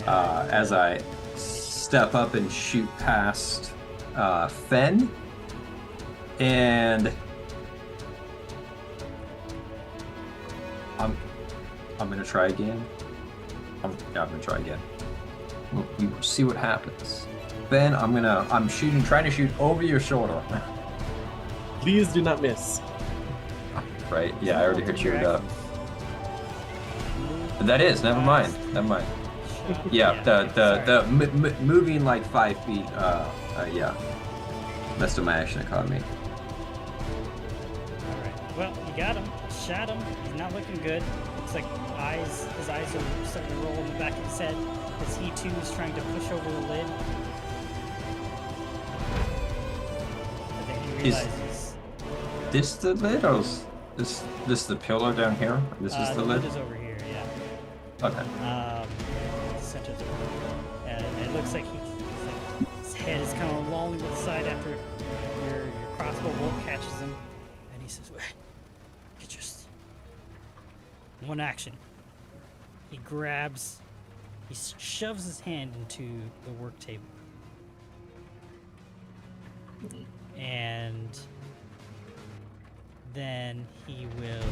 As I step up and shoot past Fen. And I'm gonna try again. I'm gonna try again. We will see what happens. Ben, I'm trying to shoot over your shoulder. please do not miss. Right? Yeah, I already heard you up. That is. Never mind. Yeah, the moving like 5 feet. Yeah. Messed up my action economy. Alright, well, you got him. Shot him. He's not looking good. Looks like his eyes are starting to roll in the back of his head as he too is trying to push over the lid. But then he realizes... This the lid, or is this the pillar down here? This is the lid? The lid is over here, yeah. Okay. Center's over here. And it looks like his head is kind of lolling to the side after your crossbow bolt catches him. And he says, wait, you just... One action. He shoves his hand into the work table. And then he will...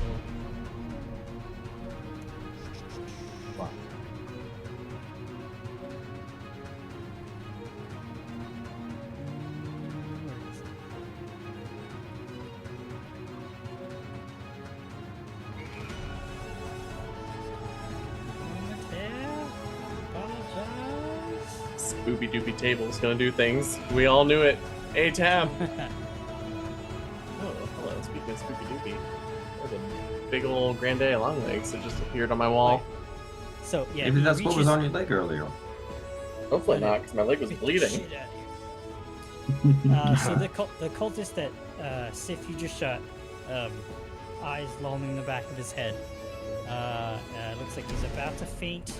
Wow. Spooky doopy table's gonna do things. We all knew it. A-Tab. Oh, hello. Speaking of spooky doopy, there's a big old Grande Longlegs that just appeared on my wall. So yeah, maybe that's what was on your leg earlier. Hopefully not, because my leg was bleeding. So the cultist that Sif you just shot, eyes lolling in the back of his head. Looks like he's about to faint,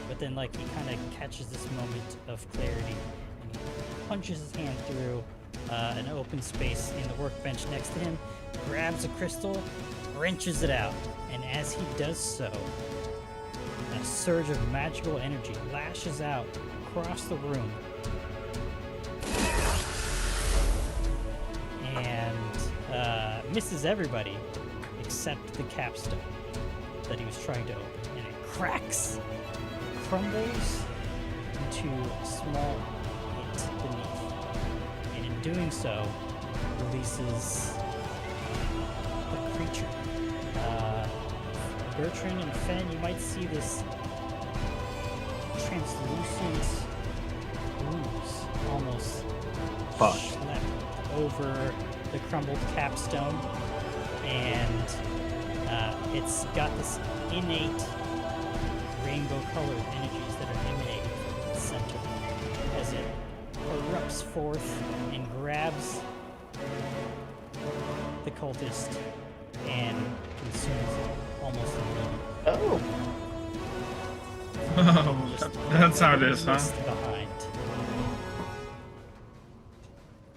but then like he kind of catches this moment of clarity and he punches his hand through an open space in the workbench next to him, grabs a crystal, wrenches it out, and as he does so, a surge of magical energy lashes out across the room and misses everybody except the capstone that he was trying to open, and it cracks, crumbles into a small pit beneath, and doing so, releases a creature. Bertrand and Fen, you might see this translucent ooze almost Fuck. schlepped over the crumbled capstone, and it's got this innate rainbow-colored energies that are emanating from its center as it erupts forth and grabs the cultist and consumes it almost immediately. Oh. Oh, Just that's how it is, huh? mist behind.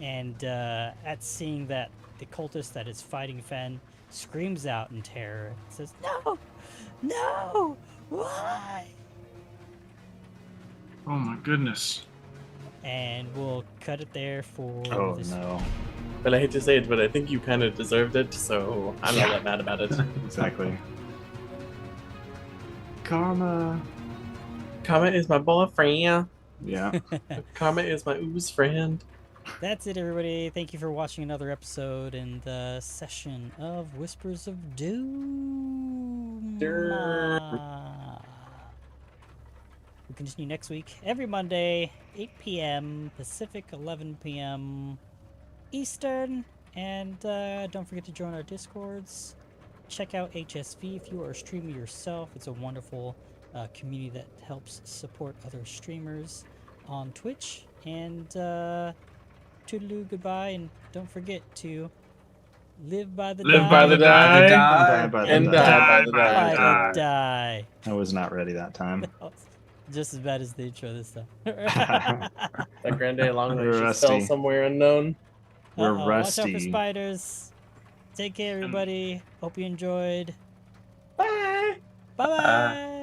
And at seeing that, the cultist that is fighting Fen screams out in terror and says, "No! No! Why?" Oh my goodness. And we'll cut it there for Oh this. no. But I hate to say it, but I think you kind of deserved it, so I'm not that mad about it. Exactly. Karma. Karma is my boyfriend. Yeah. Karma is my ooze friend. That's it, everybody. Thank you for watching another episode and the session of Whispers of Doom. We'll continue next week, every Monday, 8 p.m. Pacific, 11 p.m. Eastern. And don't forget to join our Discords. Check out HSV if you are a streamer yourself. It's a wonderful community that helps support other streamers on Twitch. And toodaloo, goodbye, and don't forget to live by the Live die. by the die. Die by the And die. die by the by die. By the the die. die. I was not ready that time. Just as bad as the intro this time. That Grande Long We're Range just fell rusty. somewhere unknown. We're Uh-oh, watch out for rusty. spiders. Take care, everybody. Hope you enjoyed. Bye. Bye bye.